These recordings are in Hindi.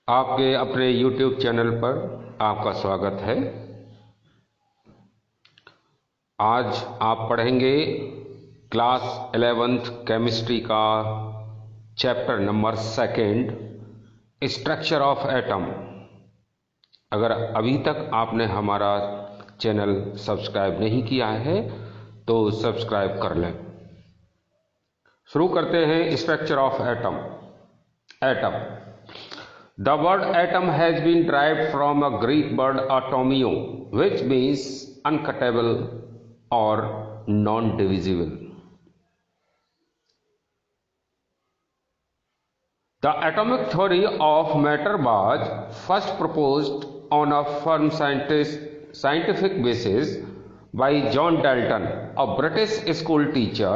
आपके अपने YouTube चैनल पर आपका स्वागत है। आज आप पढ़ेंगे क्लास 11th केमिस्ट्री का chapter number 2 structure of atom. अगर अभी तक आपने हमारा चैनल सब्सक्राइब नहीं किया है तो सब्सक्राइब कर लें। शुरू करते हैं structure of atom. The word atom has been derived from a Greek word atomio, which means uncuttable or non-divisible. The atomic theory of matter was first proposed on a firm scientific basis by John Dalton, a British school teacher,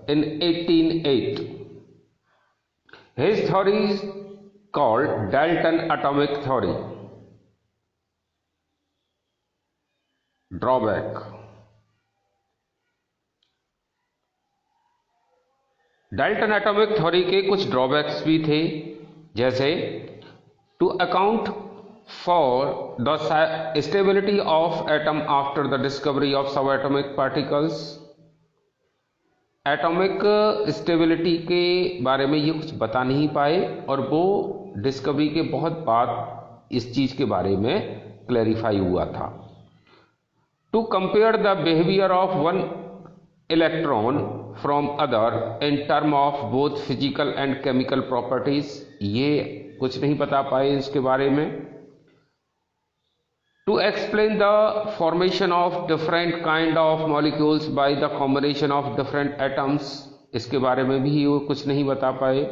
in 1808. His theory is called Dalton atomic theory. Drawback. Dalton atomic theory के कुछ ड्रॉबैक्स भी थे, जैसे to account for the stability of atom after the discovery of sub atomic particles. Atomic stability के बारे में ये कुछ बता नहीं पाए और वो डिस्कवरी के बहुत बाद इस चीज के बारे में क्लैरिफाई हुआ था। To compare the behaviour of one electron from other in term of both physical and chemical properties, ये कुछ नहीं बता पाए इसके बारे में। To explain the formation of different kind of molecules by the combination of different atoms, इसके बारे में भी वो कुछ नहीं बता पाए।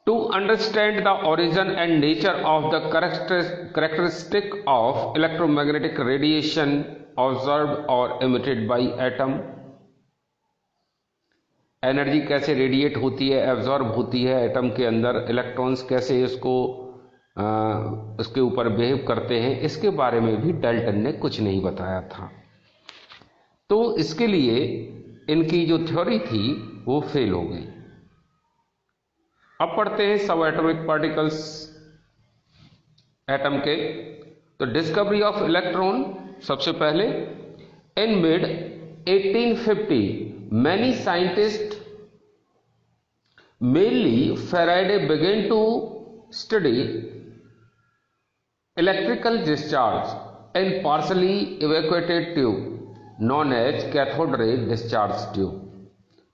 To understand the origin and nature of the characteristic of electromagnetic radiation observed और इमिटेड बाय एटम। एनर्जी कैसे रेडिएट होती है, एब्जॉर्ब होती है एटम के अंदर, इलेक्ट्रॉन्स कैसे उसके ऊपर बिहेव करते हैं, इसके बारे में भी डाल्टन ने कुछ नहीं बताया था। तो इसके लिए इनकी जो थ्योरी थी वो फेल हो गई। अब पढ़ते हैं सब एटॉमिक पार्टिकल्स एटम के। तो डिस्कवरी ऑफ इलेक्ट्रॉन सबसे पहले, in mid 1850 many scientist mainly Faraday began to study electrical discharge in partially evacuated tube known as cathode ray discharge tube।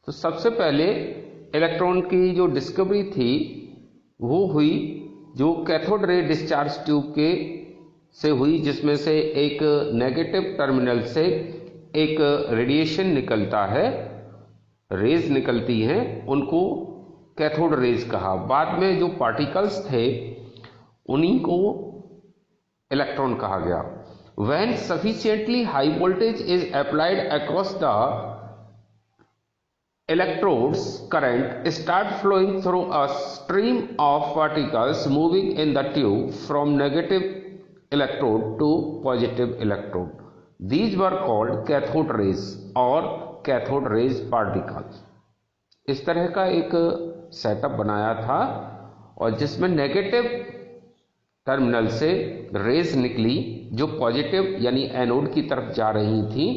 तो सबसे पहले इलेक्ट्रॉन की जो डिस्कवरी थी वो हुई जो कैथोड रे डिस्चार्ज ट्यूब से हुई, जिसमें से एक नेगेटिव टर्मिनल से एक रेडिएशन निकलता है, रेज निकलती हैं, उनको कैथोड रेज कहा। बाद में जो पार्टिकल्स थे उन्हीं को इलेक्ट्रॉन कहा गया। When sufficiently high voltage is applied across the electrodes, current start flowing through a stream of particles moving in the tube from negative electrode to positive electrode. These were called cathode rays or cathode rays particles। इस तरह का एक सेटअप बनाया था और जिसमें नेगेटिव टर्मिनल से रेज निकली जो पॉजिटिव यानी एनोड की तरफ जा रही थी।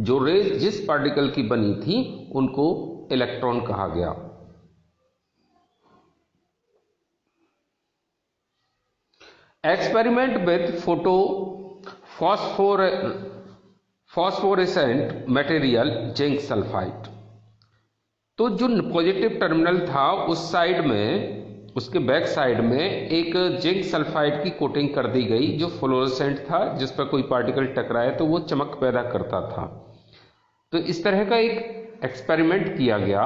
जो रेज जिस पार्टिकल की बनी थी उनको इलेक्ट्रॉन कहा गया। Experiment with phosphorescent material zinc sulphide. तो जो पॉजिटिव टर्मिनल था उस साइड में, उसके बैक साइड में एक जिंक सल्फाइड की कोटिंग कर दी गई जो फ्लोरोसेंट था, जिस पर कोई पार्टिकल टकराए तो वो चमक पैदा करता था। तो इस तरह का एक एक्सपेरिमेंट किया गया।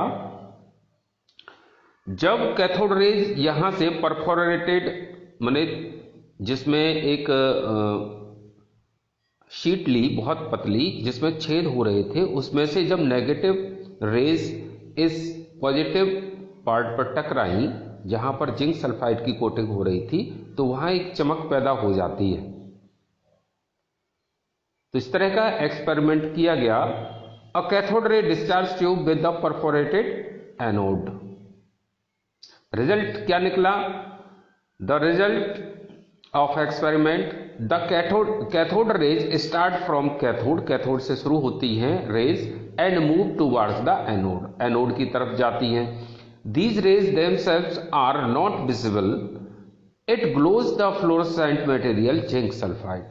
जब कैथोड रेज यहां से परफोरेटेड माने जिसमें एक शीट ली बहुत पतली जिसमें छेद हो रहे थे, उसमें से जब नेगेटिव रेज इस पॉजिटिव पार्ट पर टकराई जहां पर जिंक सल्फाइड की कोटिंग हो रही थी, तो वहां एक चमक पैदा हो जाती है। तो इस तरह का एक्सपेरिमेंट किया गया। A cathode ray discharge tube with the perforated anode। Result क्या निकला? The result of experiment, the cathode rays start from cathode से शुरू होती हैं rays and move towards the anode की तरफ जाती हैं। These rays themselves are not visible, it glows the fluorescent material zinc sulphide.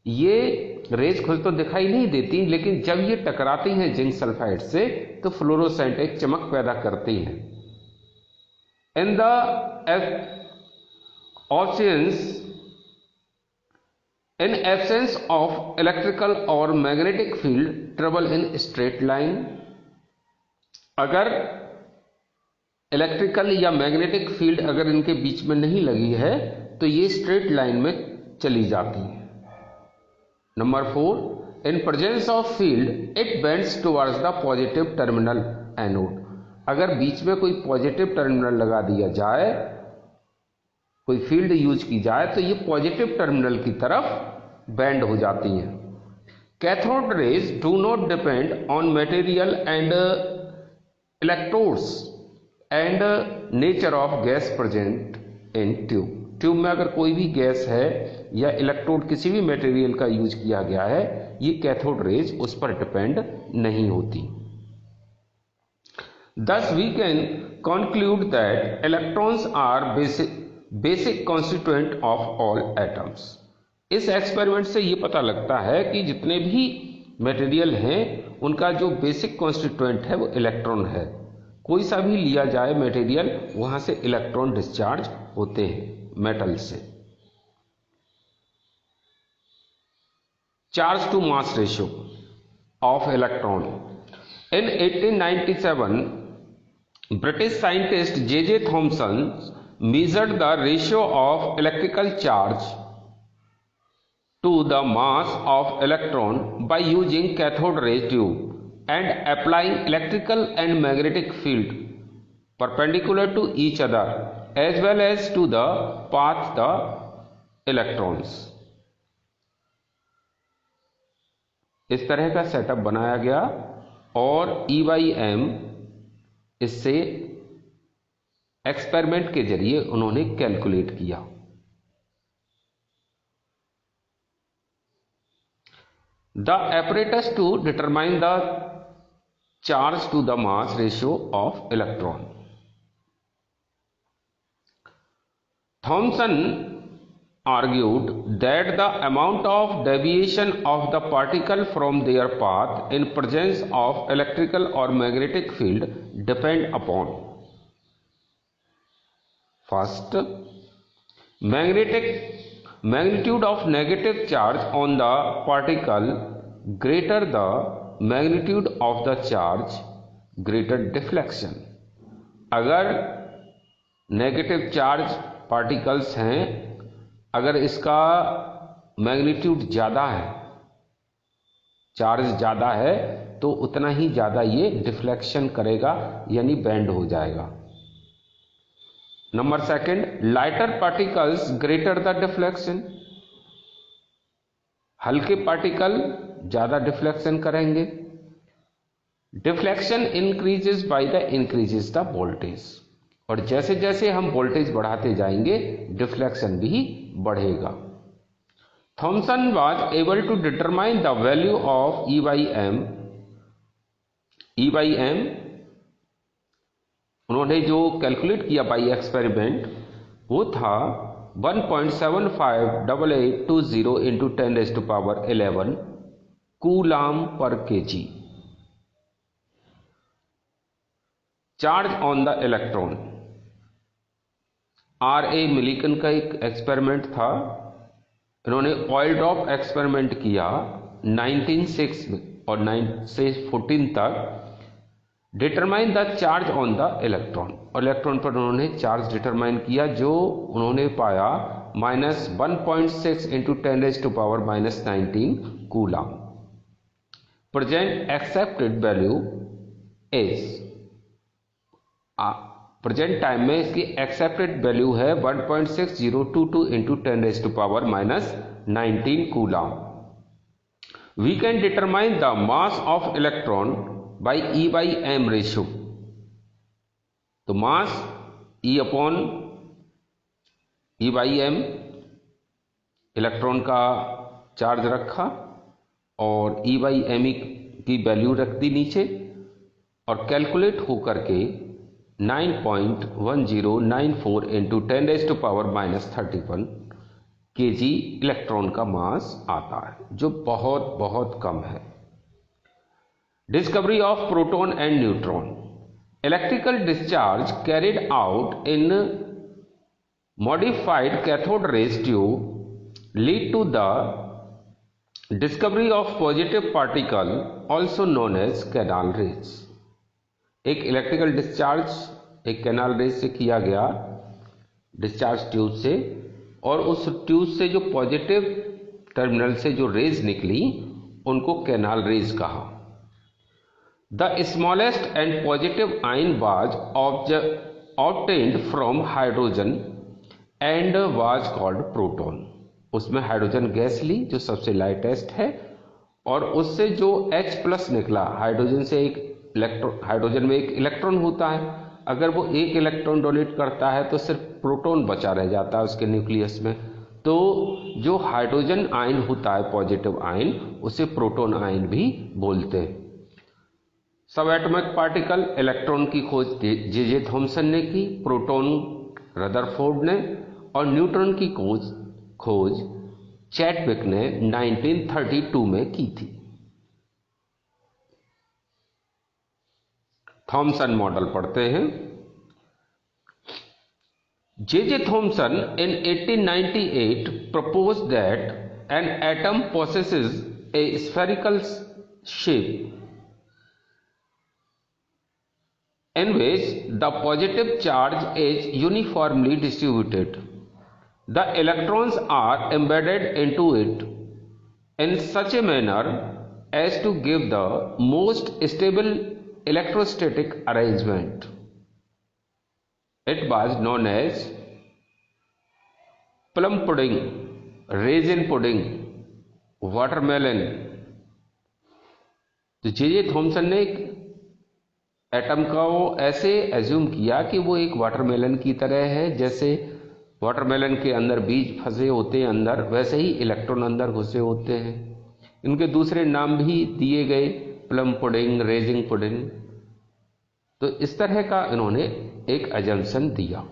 ये रेज खुद तो दिखाई नहीं देती, लेकिन जब ये टकराती हैं जिंक सल्फाइड से तो फ्लोरोसेंट एक चमक पैदा करती हैं। In the in absence of electrical or magnetic field travel in straight line, अगर इलेक्ट्रिकल या मैग्नेटिक फील्ड अगर इनके बीच में नहीं लगी है तो ये स्ट्रेट लाइन में चली जाती है। Number 4, in presence of field it bends towards the positive terminal anode. अगर बीच में कोई पॉजिटिव टर्मिनल लगा दिया जाए, कोई फील्ड यूज की जाए, तो ये पॉजिटिव टर्मिनल की तरफ बेंड हो जाती हैं। Cathode rays do not depend on material and electrodes and nature of gas present in tube में अगर कोई भी गैस है या इलेक्ट्रोड किसी भी मटेरियल का यूज किया गया है, ये कैथोड रेज उस पर डिपेंड नहीं होती। Thus we can conclude that electrons are basic constituent of all atoms. इस एक्सपेरिमेंट से ये पता लगता है कि जितने भी मटेरियल हैं उनका जो बेसिक कॉन्स्टिट्यूएंट है वो इलेक्ट्रॉन है। कोई सा भी लिया जाए मटेरियल, वहां से इलेक्ट्रॉन डिस्चार्ज होते हैं मेटल से। Charge to mass ratio of electron. In 1897 British scientist J.J. Thomson measured the ratio of electrical charge to the mass of electron by using cathode ray tube and applying electrical and magnetic field perpendicular to each other as well as to the path the electrons। इस तरह का सेटअप बनाया गया और E/M इससे एक्सपेरिमेंट के जरिए उन्होंने कैलकुलेट किया। The apparatus to determine the charge to the mass ratio of electron. Thomson argued that the amount of deviation of the particle from their path in presence of electrical or magnetic field depend upon: first, magnitude of negative charge on the particle, greater the magnitude of the charge, greater deflection। अगर नेगेटिव चार्ज पार्टिकल्स हैं, अगर इसका मैग्नीट्यूड ज़्यादा है, चार्ज ज़्यादा है, तो उतना ही ज़्यादा ये डिफ्लेक्शन करेगा यानी बेंड हो जाएगा। Number 2, lighter particles greater the deflection. हल्के पार्टिकल ज़्यादा डिफ्लेक्शन करेंगे। Deflection increases by the increases the voltage, और जैसे जैसे हम वोल्टेज बढ़ाते जाएंगे डिफ्लेक्शन भी बढ़ेगा। Thomson was able to determine the value of E/M। E/M उन्होंने जो कैलकुलेट किया बाई एक्सपेरिमेंट वो था 1.758820 इंटू 10⁻11 कूलाम पर kg। Charge on the electron, R.A. Millikan का एक एक्सपेरिमेंट था। इन्होंने ऑयल ड्रॉप एक्सपेरिमेंट किया 1906 और 9 से 14 तक। Determine the charge on the electron, और इलेक्ट्रॉन पर उन्होंने चार्ज डिटरमाइन किया, जो उन्होंने पाया -1.6 into 10⁻19 coulomb. Present accepted value is, present time में इसकी एक्सेप्टेड वैल्यू है 1.6022 into 10⁻19 coulomb. We can determine the mass of electron by E/M ratio. तो mass E upon E by m electron का चार्ज रखा और E बाई एम की वैल्यू रख दी नीचे और कैलकुलेट होकर के 9.1094 इंटू 10⁻⁻31 kg इलेक्ट्रॉन का मास आता है, जो बहुत बहुत कम है। Discovery of proton and neutron. Electrical discharge carried out in modified cathode rays tube lead to the discovery of positive particle also known as canal rays। एक इलेक्ट्रिकल डिस्चार्ज एक कैनाल रेज से किया गया, डिस्चार्ज ट्यूब से, और उस ट्यूब से जो पॉजिटिव टर्मिनल से जो रेज निकली उनको कैनाल रेज कहा। The smallest and positive ion was obtained from hydrogen and was called proton. उसमें हाइड्रोजन गैस ली जो सबसे लाइटेस्ट है, और उससे जो H+ निकला, हाइड्रोजन से एक इलेक्ट्रॉन, हाइड्रोजन में एक इलेक्ट्रॉन होता है, अगर वो एक इलेक्ट्रॉन डोनेट करता है तो सिर्फ प्रोटॉन बचा रह जाता है उसके न्यूक्लियस में। तो जो हाइड्रोजन आयन होता है पॉजिटिव आयन, उसे प्रोटॉन आयन भी बोलते हैं। सब एटॉमिक पार्टिकल इलेक्ट्रॉन की खोज जे थॉमसन ने की, प्रोटॉन रदरफोर्ड ने, और न्यूट्रॉन की खोज चैडविक ने 1932 में की थी। थॉमसन मॉडल पढ़ते हैं। J Thomson in 1898 proposed that an atom possesses a spherical shape in which the positive charge is uniformly distributed. The electrons are embedded into it in such a manner as to give the most stable electrostatic arrangement. It was known as plum pudding, raisin pudding, watermelon। तो जे थॉमसन ने एटम का वो ऐसे एज्यूम किया कि वो एक वाटरमेलन की तरह है, जैसे वाटरमेलन के अंदर बीज फंसे होते हैं अंदर, वैसे ही इलेक्ट्रॉन अंदर घुसे होते हैं। इनके दूसरे नाम भी दिए गए, प्लम पुडिंग, रेजिंग पुडिंग। तो इस तरह का इन्होंने एक अजम्पशन दिया।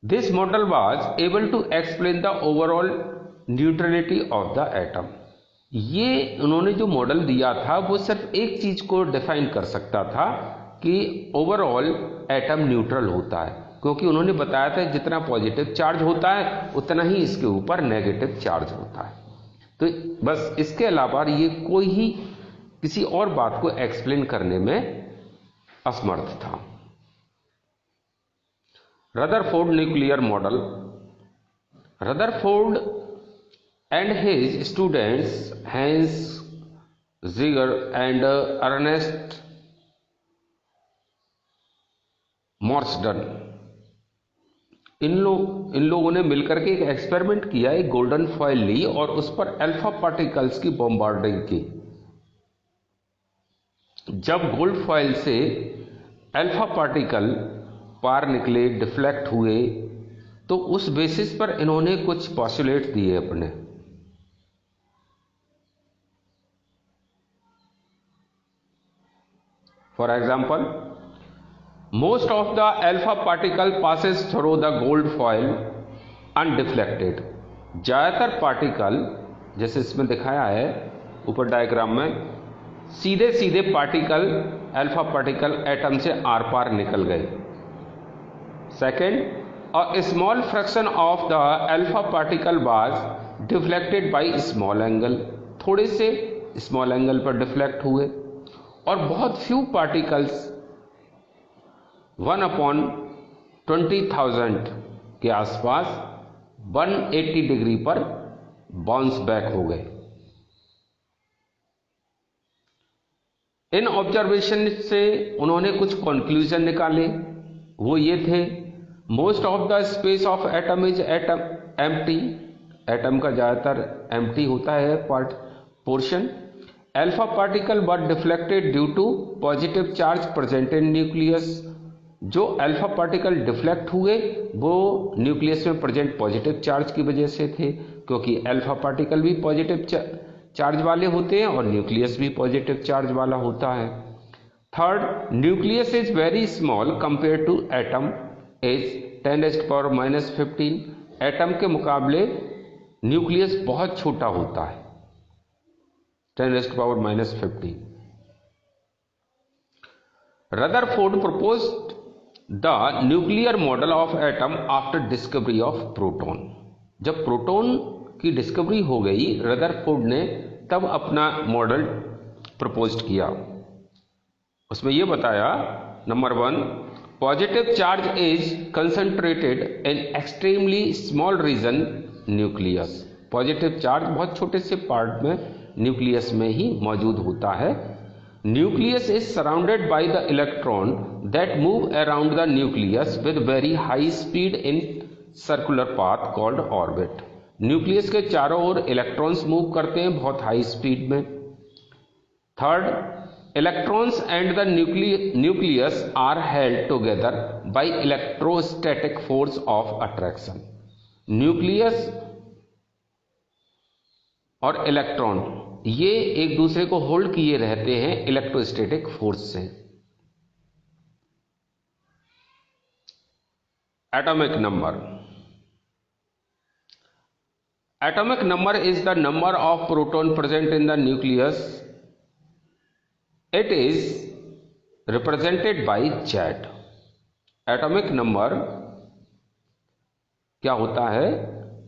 This model was able to explain the overall neutrality of the atom. ये उन्होंने जो मॉडल दिया था वो सिर्फ एक चीज को डिफाइन कर सकता था कि ओवरऑल एटम न्यूट्रल होता है, क्योंकि उन्होंने बताया था जितना पॉजिटिव चार्ज होता है उतना ही इसके ऊपर नेगेटिव चार्ज होता है। तो बस इसके अलावा ये कोई ही किसी और बात को एक्सप्लेन करने में असमर्थ था। Rutherford nuclear model. Rutherford and his students Hans Ziegler and Ernest Marsden, इन लोगों ने मिलकर के एक एक्सपेरिमेंट किया, एक गोल्डन फॉयल ली और उस पर अल्फा पार्टिकल्स की बॉम्बार्डिंग की। जब गोल्ड फॉयल से अल्फा पार्टिकल पार निकले, डिफ्लेक्ट हुए, तो उस बेसिस पर इन्होंने कुछ पॉस्टुलेट दिए अपने। For example, most of the alpha particle passes through the gold foil undeflected। ज्यादातर पार्टिकल, जैसे इसमें दिखाया है ऊपर डायग्राम में, सीधे सीधे पार्टिकल, अल्फा पार्टिकल एटम से आर पार निकल गए। Second, a small fraction of the alpha particle was deflected by small angle। थोड़े से स्मॉल एंगल पर डिफ्लेक्ट हुए, और बहुत फ्यू पार्टिकल्स 1/20,000 के आसपास 180 डिग्री पर बाउंस बैक हो गए। इन ऑब्जर्वेशन से उन्होंने कुछ कंक्लूजन निकाले, वो ये थे, most of the space of atom is empty. Atom का ज्यादातर एम्प्टी होता है part portion, alpha particle were deflected due to positive charge present in nucleus. जो अल्फा पार्टिकल डिफ्लेक्ट हुए वो न्यूक्लियस में प्रेजेंट पॉजिटिव चार्ज की वजह से थे, क्योंकि अल्फा पार्टिकल भी पॉजिटिव चार्ज वाले होते हैं और न्यूक्लियस भी पॉजिटिव चार्ज वाला होता है। Third, nucleus is very small compare to atom is 10⁻⁻15। Atom के मुकाबले न्यूक्लियस बहुत छोटा होता है, 10⁻⁻15। Rutherford proposed the nuclear model of atom after discovery of proton। जब प्रोटॉन की डिस्कवरी हो गई, रदरफोर्ड ने तब अपना मॉडल प्रपोज किया। उसमें यह बताया, number 1, positive charge is concentrated in extremely small region nucleus. Positive charge बहुत छोटे से पार्ट में न्यूक्लियस में ही मौजूद होता है। Nucleus is surrounded by the electron that move around the nucleus with very high speed in circular path called orbit. Nucleus के चारों ओर इलेक्ट्रॉन्स मूव करते हैं बहुत हाई स्पीड में। Third, electrons and the nucleus are held together by electrostatic force of attraction. Nucleus और इलेक्ट्रॉन ये एक दूसरे को होल्ड किए रहते हैं इलेक्ट्रोस्टैटिक फोर्स से। Atomic number. Atomic number is the number of proton present in the nucleus. It is represented by Z। Atomic number क्या होता है,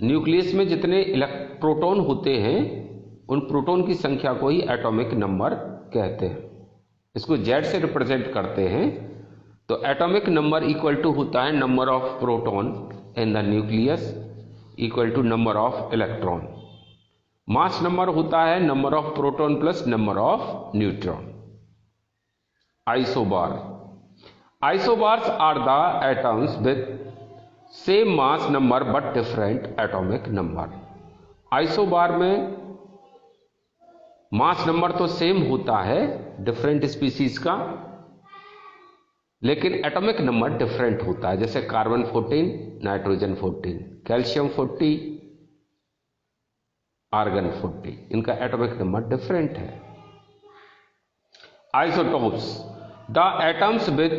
न्यूक्लियस में जितने प्रोटॉन होते हैं उन प्रोटॉन की संख्या को ही एटॉमिक नंबर कहते हैं। इसको Z से रिप्रेजेंट करते हैं। तो एटॉमिक नंबर इक्वल टू होता है number of proton in the nucleus equal to number of electron. Mass number होता है number of proton plus number of neutron. Isobar. Isobars are the atoms with same mass number but different atomic number. Isobar में मास नंबर तो सेम होता है डिफरेंट स्पीसीज का, लेकिन एटॉमिक नंबर डिफरेंट होता है। जैसे कार्बन 14, नाइट्रोजन 14, कैल्शियम 40, आर्गन 40, इनका एटॉमिक नंबर डिफरेंट है। Isotopes. The atoms with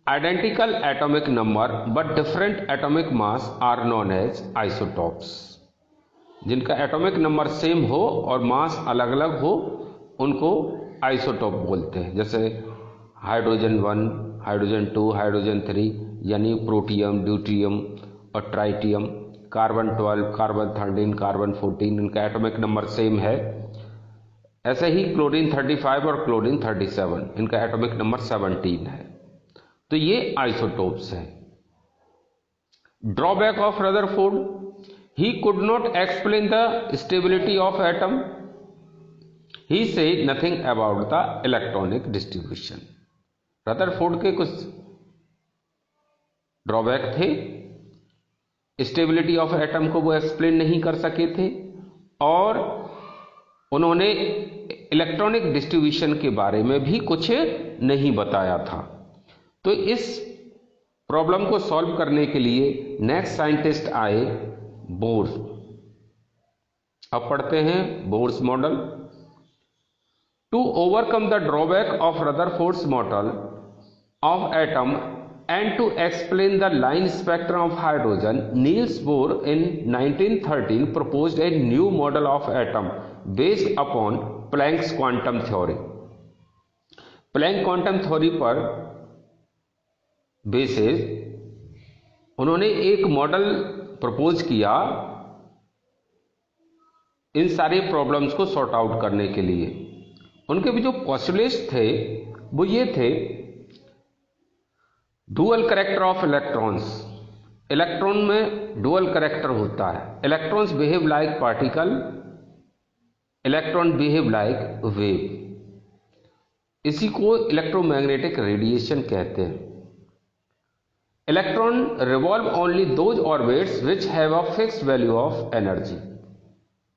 identical atomic number but different atomic mass are known as isotopes. जिनका एटॉमिक नंबर सेम हो और मास अलग अलग हो उनको आइसोटोप बोलते हैं। जैसे हाइड्रोजन 1, हाइड्रोजन 2, हाइड्रोजन 3 यानी प्रोटियम, ड्यूट्रियम और ट्राइटियम, कार्बन 12, कार्बन 13, कार्बन 14, इनका एटॉमिक नंबर सेम है। ऐसे ही क्लोरीन 35 और क्लोरीन 37, इनका एटॉमिक नंबर 17 है। तो ये आइसोटोप्स हैं। Drawback of Rutherford, he could not explain the stability of atom. He said nothing about the electronic distribution. Rutherford के कुछ ड्रॉबैक थे। स्टेबिलिटी ऑफ एटम को वो एक्सप्लेन नहीं कर सके थे और उन्होंने इलेक्ट्रॉनिक डिस्ट्रीब्यूशन के बारे में भी कुछ नहीं बताया था। तो इस प्रॉब्लम को सॉल्व करने के लिए नेक्स्ट साइंटिस्ट आए बोर। अब पढ़ते हैं Bohr's model. To overcome the drawback of Rutherford's model of atom and to explain the line spectrum of hydrogen, Niels Bohr in 1913 proposed a new model of atom based upon Planck's quantum theory। Planck quantum theory पर बेसिस उन्होंने एक मॉडल प्रपोज किया इन सारे प्रॉब्लम्स को सॉर्ट आउट करने के लिए। उनके भी जो पॉस्टुलेट्स थे वो ये थे, dual character of electrons. Electron में डुअल कैरेक्टर होता है। Electrons behave like particle, electron behave like wave. इसी को इलेक्ट्रोमैग्नेटिक रेडिएशन कहते हैं। Electron revolve only those orbits which have a fixed value of energy.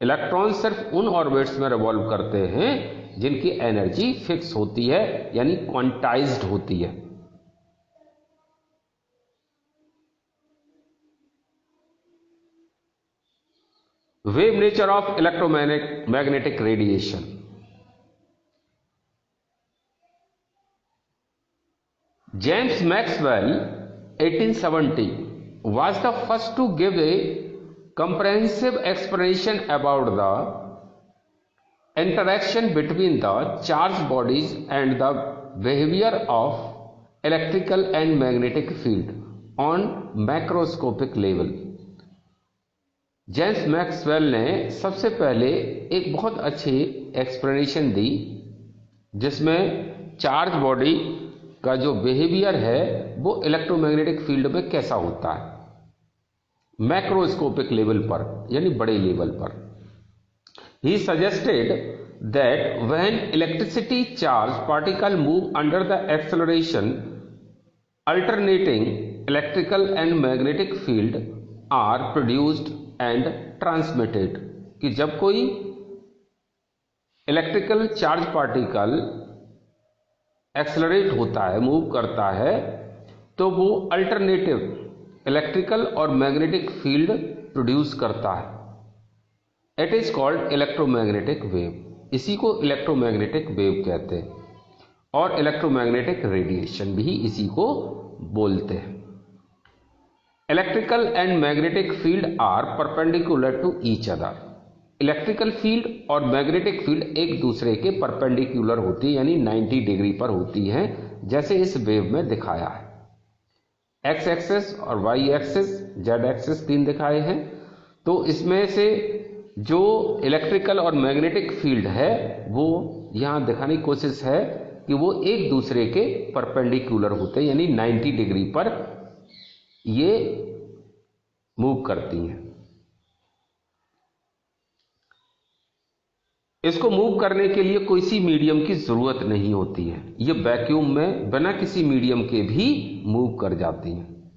Electron सिर्फ उन ऑर्बिट्स में रिवॉल्व करते हैं जिनकी एनर्जी फिक्स होती है यानी क्वांटाइज्ड होती है। Wave nature of electromagnetic radiation. James Maxwell 1870 was the first to give a comprehensive explanation about the interaction between the charged bodies and the behavior of electrical and magnetic field on macroscopic level। James Maxwell ने सबसे पहले एक बहुत अच्छी एक्सप्लेनेशन दी जिसमें चार्ज बॉडी का जो बिहेवियर है वो इलेक्ट्रोमैग्नेटिक फील्ड में कैसा होता है मैक्रोस्कोपिक लेवल पर यानी बड़े लेवल पर। He suggested that when electricity charge particle move under the acceleration alternating electrical and magnetic field are produced and transmitted, कि जब कोई इलेक्ट्रिकल चार्ज पार्टिकल एक्सेलरेट होता है, मूव करता है, तो वो अल्टरनेटिव इलेक्ट्रिकल और मैग्नेटिक फील्ड प्रोड्यूस करता है। It is called electromagnetic wave. इसी को इलेक्ट्रोमैग्नेटिक वेव कहते हैं और इलेक्ट्रोमैग्नेटिक रेडिएशन भी इसी को बोलते हैं। Electrical and magnetic field are perpendicular to each other. Electrical field और मैग्नेटिक फील्ड एक दूसरे के परपेंडिकुलर होती है यानी 90 डिग्री पर होती हैं, जैसे इस वेव में दिखाया है। एक्स एक्सिस और वाई एक्सिस, जेड एक्सिस 3 दिखाए हैं। तो इसमें से जो इलेक्ट्रिकल और मैग्नेटिक फील्ड है वो यहां दिखाने की कोशिश है कि वो एक दूसरे के परपेंडिकुलर होते हैं यानी 90 डिग्री पर ये मूव करती हैं। इसको मूव करने के लिए कोई सी मीडियम की जरूरत नहीं होती है, ये वैक्यूम में बिना किसी मीडियम के भी मूव कर जाती हैं।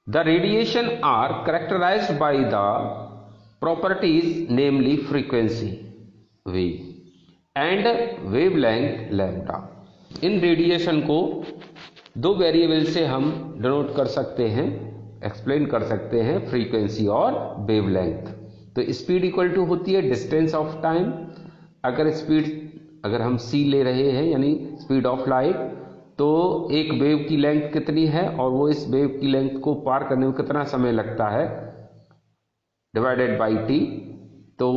The radiation are characterized by the properties namely frequency v and wavelength lambda. इन रेडिएशन को 2 वेरिएबल से हम डिनोट कर सकते हैं, एक्सप्लेन कर सकते हैं, फ्रीक्वेंसी और वेवलेंथ। तो स्पीड इक्वल टू होती है डिस्टेंस ऑफ टाइम। अगर हम c ले रहे हैं यानी स्पीड ऑफ लाइट, तो एक वेव की लेंथ कितनी है और वो इस वेव की लेंथ को पार करने में कितना समय लगता है डिवाइडेड बाई t। तो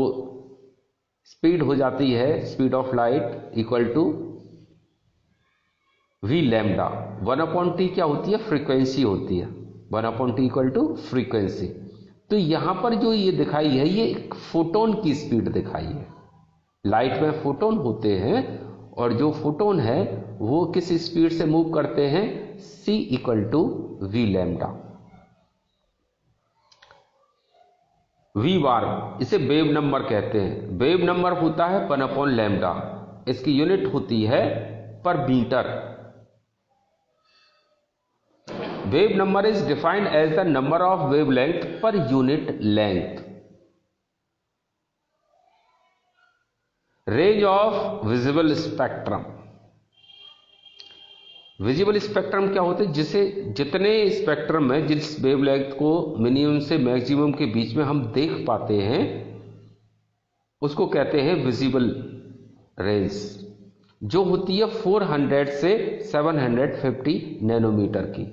स्पीड हो जाती है speed of light equal to v lambda. 1/t क्या होती है? फ्रीक्वेंसी होती है। 1/t equal to frequency. तो यहां पर जो ये दिखाई है ये एक फोटोन की स्पीड दिखाई है। लाइट में फोटोन होते हैं और जो फोटोन है वो किस स्पीड से मूव करते हैं? c equal to v lambda. v bar इसे वेव नंबर कहते हैं। वेव नंबर होता है 1/लैम्डा। इसकी यूनिट होती है पर metre. Wave number is defined as the number of wavelength per unit length. Range of visible spectrum. Visible spectrum क्या होते हैं? जिसे जितने स्पेक्ट्रम में जिस वेवलेंथ को मिनिमम से मैक्सिमम के बीच में हम देख पाते हैं उसको कहते हैं विजिबल रेंज, जो होती है 400 से 750 नैनोमीटर की।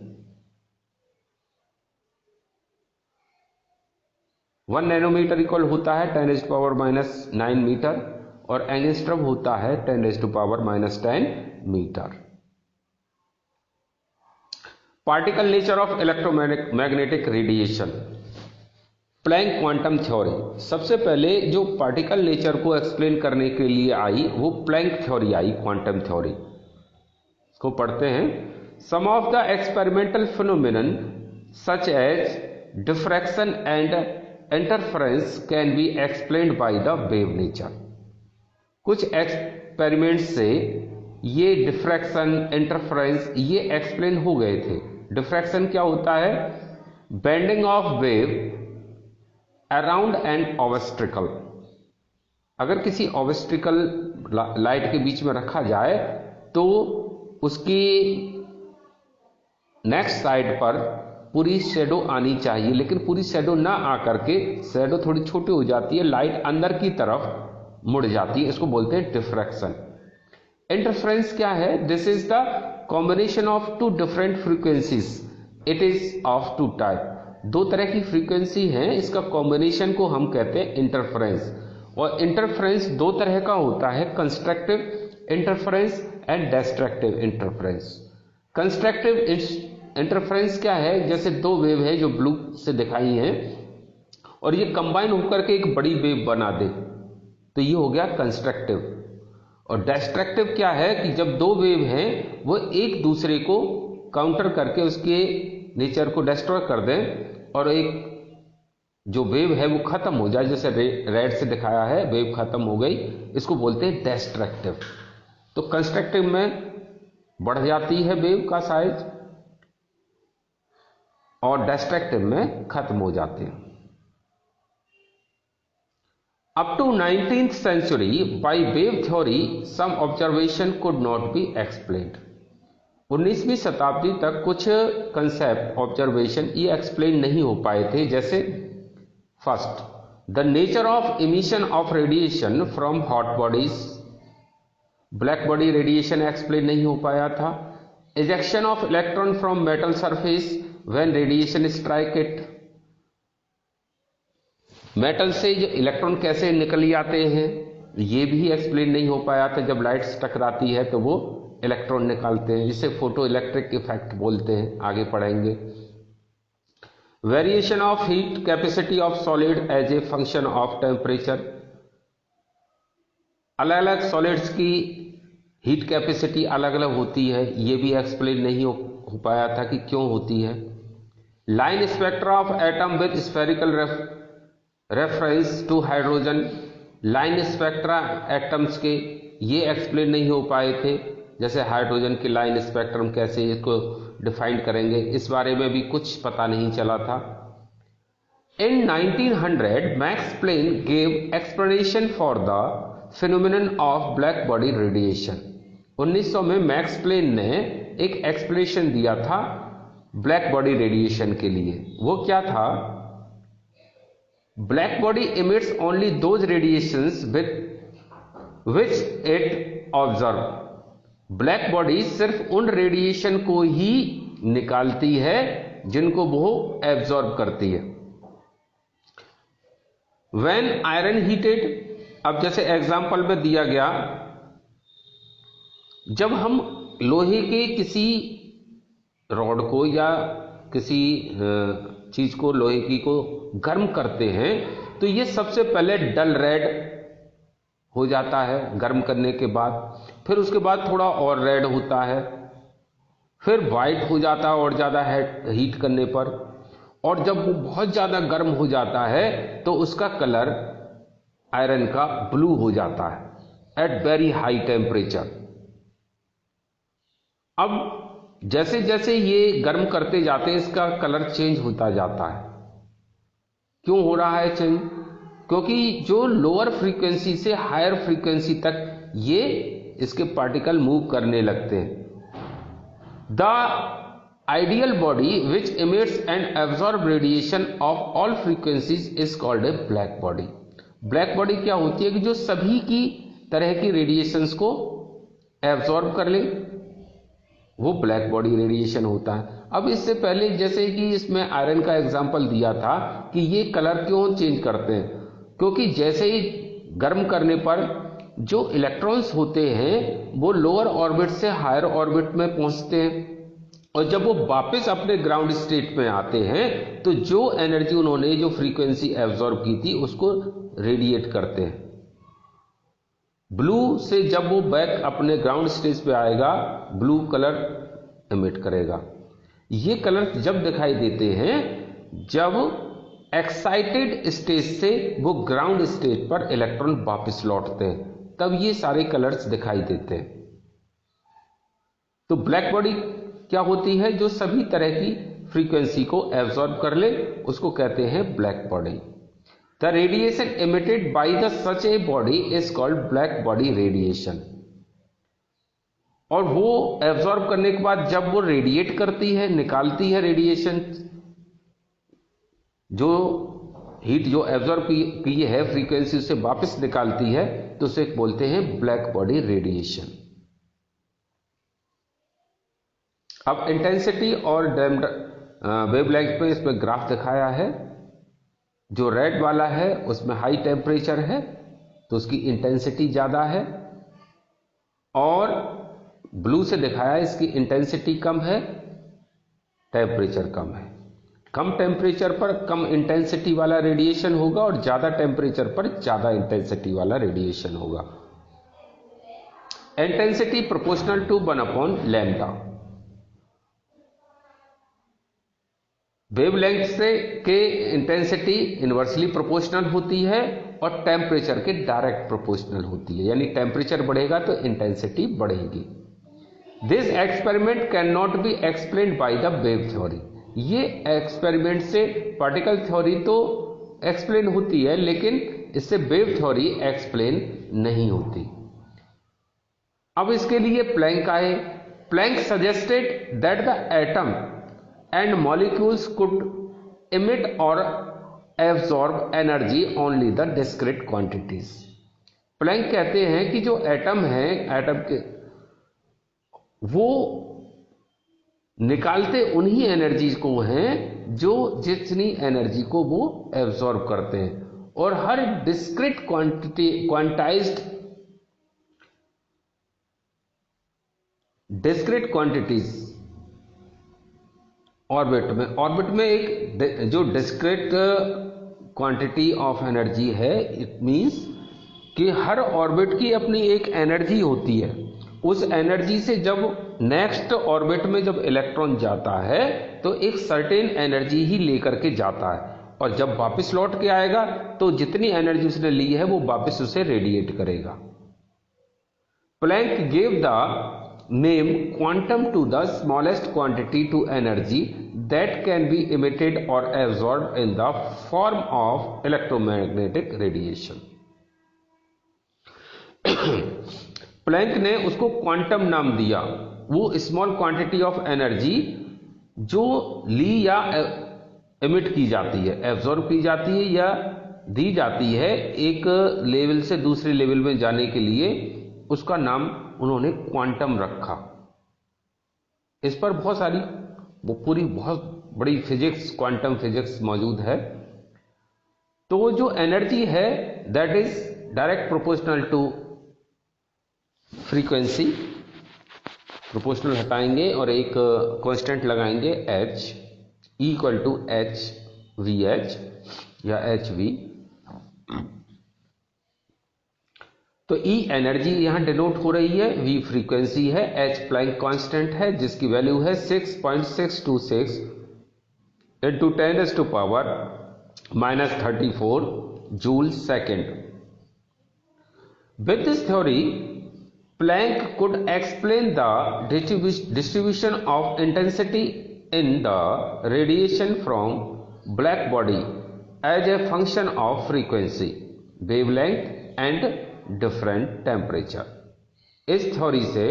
1 नैनोमीटर इक्वल होता है 10⁻⁹ मीटर और एंगस्ट्रम होता है 10⁻⁻10 metre. Particle nature of electromagnetic radiation. Planck quantum theory. सबसे पहले जो पार्टिकल नेचर को एक्सप्लेन करने के लिए आई वो प्लैंक थ्योरी आई, क्वांटम थ्योरी। इसको पढ़ते हैं। Some of the experimental phenomenon such as diffraction and interference can be explained by the wave nature. कुछ एक्सपेरिमेंट से ये डिफ्रैक्शन, इंटरफेरेंस ये एक्सप्लेन हो गए थे। डिफ्रैक्शन क्या होता है? Bending of wave around an obstacle. अगर किसी ऑब्स्टिकल लाइट के बीच में रखा जाए तो उसकी नेक्स्ट साइड पर पूरी शेडो आनी चाहिए, लेकिन पूरी शेडो ना आकर के शेडो थोड़ी छोटी हो जाती है, लाइट अंदर की तरफ मुड़ जाती है, इसको बोलते हैं डिफ्रैक्शन। इंटरफेरेंस क्या है? This is the combination of two different frequencies, it is of two type. दो तरह की फ्रीक्वेंसी है, इसका कॉम्बिनेशन को हम कहते हैं इंटरफेरेंस। और इंटरफेरेंस दो तरह का होता है, constructive interference and destructive interference. Constructive interference क्या है? जैसे दो वेव है जो ब्लू से दिखाई हैं और ये कंबाइन होकर के एक बड़ी वेव बना दे, तो ये हो गया कंस्ट्रक्टिव। और डिस्ट्रक्टिव क्या है कि जब दो वेव हैं वो एक दूसरे को काउंटर करके उसके नेचर को डिस्ट्रॉय कर दें और एक जो वेव है वो खत्म हो जाए, जैसे रेड से दिखाया है वेव खत्म हो गई, इसको बोलते हैं डिस्ट्रक्टिव। तो कंस्ट्रक्टिव में बढ़ जाती है वेव का साइज और डिस्ट्रक्टिव में खत्म हो जाते हैं। Up to 19th century, by wave theory, some observation could not be explained. 19वीं शताब्दी तक कुछ कंसेप्ट ऑब्जर्वेशन ये एक्सप्लेन नहीं हो पाए थे, जैसे first, the nature of emission of radiation from hot bodies, black body radiation explain नहीं हो पाया था। Ejection of electron from metal surface when radiation strike it, metal से जो इलेक्ट्रॉन कैसे निकल जाते हैं ये भी एक्सप्लेन नहीं हो पाया था। जब लाइट्स टकराती है तो वो इलेक्ट्रॉन निकालते हैं, जिसे फोटो इलेक्ट्रिक इफेक्ट बोलते हैं, आगे पढ़ेंगे। Variation of heat capacity of solid as a function of temperature, अलग अलग सॉलिड्स की हीट कैपेसिटी अलग अलग होती है, ये भी एक्सप्लेन नहीं हो पाया था कि क्यों होती है। Line spectra of atom with spherical reference to hydrogen, line spectra atoms के ये एक्सप्लेन नहीं हो पाए थे, जैसे हाइड्रोजन के लाइन स्पेक्ट्रम कैसे इसको डिफाइन करेंगे, इस बारे में भी कुछ पता नहीं चला था। In 1900 Max Planck gave explanation for the phenomenon of black body radiation. 1900 में मैक्स प्लैंक ने एक एक्सप्लेनेशन दिया था ब्लैक बॉडी रेडिएशन के लिए। वो क्या था? Black body emits only those radiations with which it observe, black body सिर्फ उन रेडिएशन को ही निकालती है जिनको वो एब्जॉर्ब करती है। When iron heated, अब जैसे एग्जाम्पल में दिया गया, जब हम लोहे के किसी रॉड को या किसी चीज को, लोहे की को गर्म करते हैं तो ये सबसे पहले डल रेड हो जाता है गर्म करने के बाद, फिर उसके बाद थोड़ा और रेड होता है, फिर वाइट हो जाता है और ज्यादा हीट करने पर, और जब वो बहुत ज्यादा गर्म हो जाता है तो उसका कलर आयरन का ब्लू हो जाता है एट वेरी हाई टेम्परेचर। अब जैसे जैसे ये गर्म करते जाते हैं इसका कलर चेंज होता जाता है। क्यों हो रहा है चेंज? क्योंकि जो लोअर फ्रीक्वेंसी से हायर फ्रीक्वेंसी तक ये इसके पार्टिकल मूव करने लगते हैं। The ideal body which emits and absorb radiation of all frequencies is called a black body. Black body क्या होती है कि जो सभी की तरह की रेडिएशंस को एब्जॉर्ब कर ले, वो ब्लैक बॉडी रेडिएशन होता है। अब इससे पहले जैसे कि इसमें आयरन का एग्जांपल दिया था कि ये कलर क्यों चेंज करते हैं, क्योंकि जैसे ही गर्म करने पर जो इलेक्ट्रॉन्स होते हैं वो लोअर ऑर्बिट से हायर ऑर्बिट में पहुंचते हैं, और जब वो वापस अपने ग्राउंड स्टेट में आते हैं तो जो एनर्जी उन्होंने जो फ्रीक्वेंसी एब्जॉर्ब की थी उसको रेडिएट करते हैं। ब्लू से जब वो बैक अपने ग्राउंड स्टेज पे आएगा ब्लू कलर एमिट करेगा। ये कलर जब दिखाई देते हैं जब एक्साइटेड स्टेज से वो ग्राउंड स्टेज पर इलेक्ट्रॉन वापस लौटते हैं, तब ये सारे कलर्स दिखाई देते हैं। तो ब्लैक बॉडी क्या होती है? जो सभी तरह की फ्रीक्वेंसी को एब्जॉर्ब कर ले उसको कहते हैं black body. The radiation emitted by the such a body is called black body radiation। और वो एब्जॉर्ब करने के बाद जब वो रेडिएट करती है, निकालती है रेडिएशन, जो हीट जो एब्जॉर्ब की है फ्रीक्वेंसी उसे वापस निकालती है, तो उसे बोलते हैं ब्लैक बॉडी रेडिएशन। अब इंटेंसिटी और वेवलेंथ में इसमें ग्राफ दिखाया है। जो रेड वाला है उसमें हाई टेम्परेचर है तो उसकी इंटेंसिटी ज्यादा है, और ब्लू से दिखाया है इसकी इंटेंसिटी कम है, टेम्परेचर कम है। कम टेम्परेचर पर कम इंटेंसिटी वाला रेडिएशन होगा और ज्यादा टेम्परेचर पर ज्यादा इंटेंसिटी वाला रेडिएशन होगा। Intensity proportional to 1/λ। वेवलेंथ से के इंटेंसिटी इनवर्सली प्रोपोर्शनल होती है और टेम्परेचर के डायरेक्ट प्रोपोर्शनल होती है, यानी टेम्परेचर बढ़ेगा तो इंटेंसिटी बढ़ेगी। This experiment can not be explained by the wave theory. ये एक्सपेरिमेंट से पार्टिकल थ्योरी तो एक्सप्लेन होती है, लेकिन इससे वेव थ्योरी एक्सप्लेन नहीं होती। अब इसके लिए प्लैंक आए। Planck suggested that the atom and molecules could emit or absorb energy only the discrete quantities। Planck कहते हैं कि जो एटम है, एटम के वो निकालते उन्हीं एनर्जी को हैं जो जितनी एनर्जी को वो एब्जॉर्ब करते हैं, और हर डिस्क्रीट क्वांटिटीज ऑर्बिट में एक जो डिस्क्रीट क्वांटिटी ऑफ एनर्जी है, इट मींस कि हर ऑर्बिट की अपनी एक एनर्जी होती है। उस एनर्जी से जब नेक्स्ट ऑर्बिट में जब इलेक्ट्रॉन जाता है तो एक सर्टेन एनर्जी ही लेकर के जाता है, और जब वापस लौट के आएगा तो जितनी एनर्जी उसने ली है वो वापस उसे रेडिएट करेगा। Planck gave the name quantum to the smallest quantity to energy that can be emitted or absorbed in the form of electromagnetic radiation। Planck ने उसको क्वांटम नाम दिया, वो स्मॉल क्वांटिटी ऑफ एनर्जी जो ली या एमिट की जाती है, एब्जॉर्ब की जाती है या दी जाती है एक लेवल से दूसरे लेवल में जाने के लिए, उसका नाम उन्होंने क्वांटम रखा। इस पर बहुत सारी वो पूरी बहुत बड़ी फिजिक्स, क्वांटम फिजिक्स मौजूद है। तो वो जो एनर्जी है that is direct proportional to frequency. Proportional हटाएंगे और एक कांस्टेंट लगाएंगे h equal to h VH या HV। तो E एनर्जी यहां डिनोट हो रही है, V फ्रीक्वेंसी है, H प्लैंक कांस्टेंट है जिसकी वैल्यू है 6.626 into 10⁻⁻34 joule second. With this theory Planck could explain the distribution of intensity in the radiation from black body as a function of frequency, wavelength and different temperature. इस थ्योरी से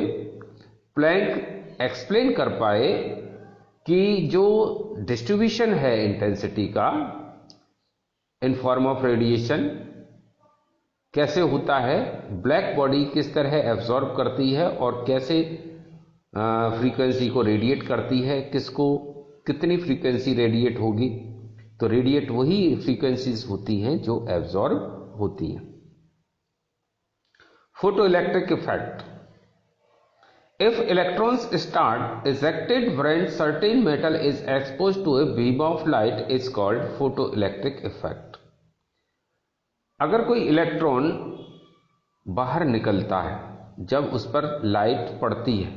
प्लैंक एक्सप्लेन कर पाए कि जो डिस्ट्रीब्यूशन है इंटेंसिटी का इन फॉर्म ऑफ रेडिएशन कैसे होता है, ब्लैक बॉडी किस तरह एब्जॉर्ब करती है और कैसे फ्रीक्वेंसी को रेडिएट करती है, किसको कितनी फ्रीक्वेंसी रेडिएट होगी। तो रेडिएट वही फ्रीक्वेंसीज होती हैं जो एब्जॉर्ब होती हैं। Photoelectric effect। If electrons start ejected when certain metal is exposed to a beam of light, is called photoelectric effect। अगर कोई इलेक्ट्रॉन बाहर निकलता है जब उस पर लाइट पड़ती है,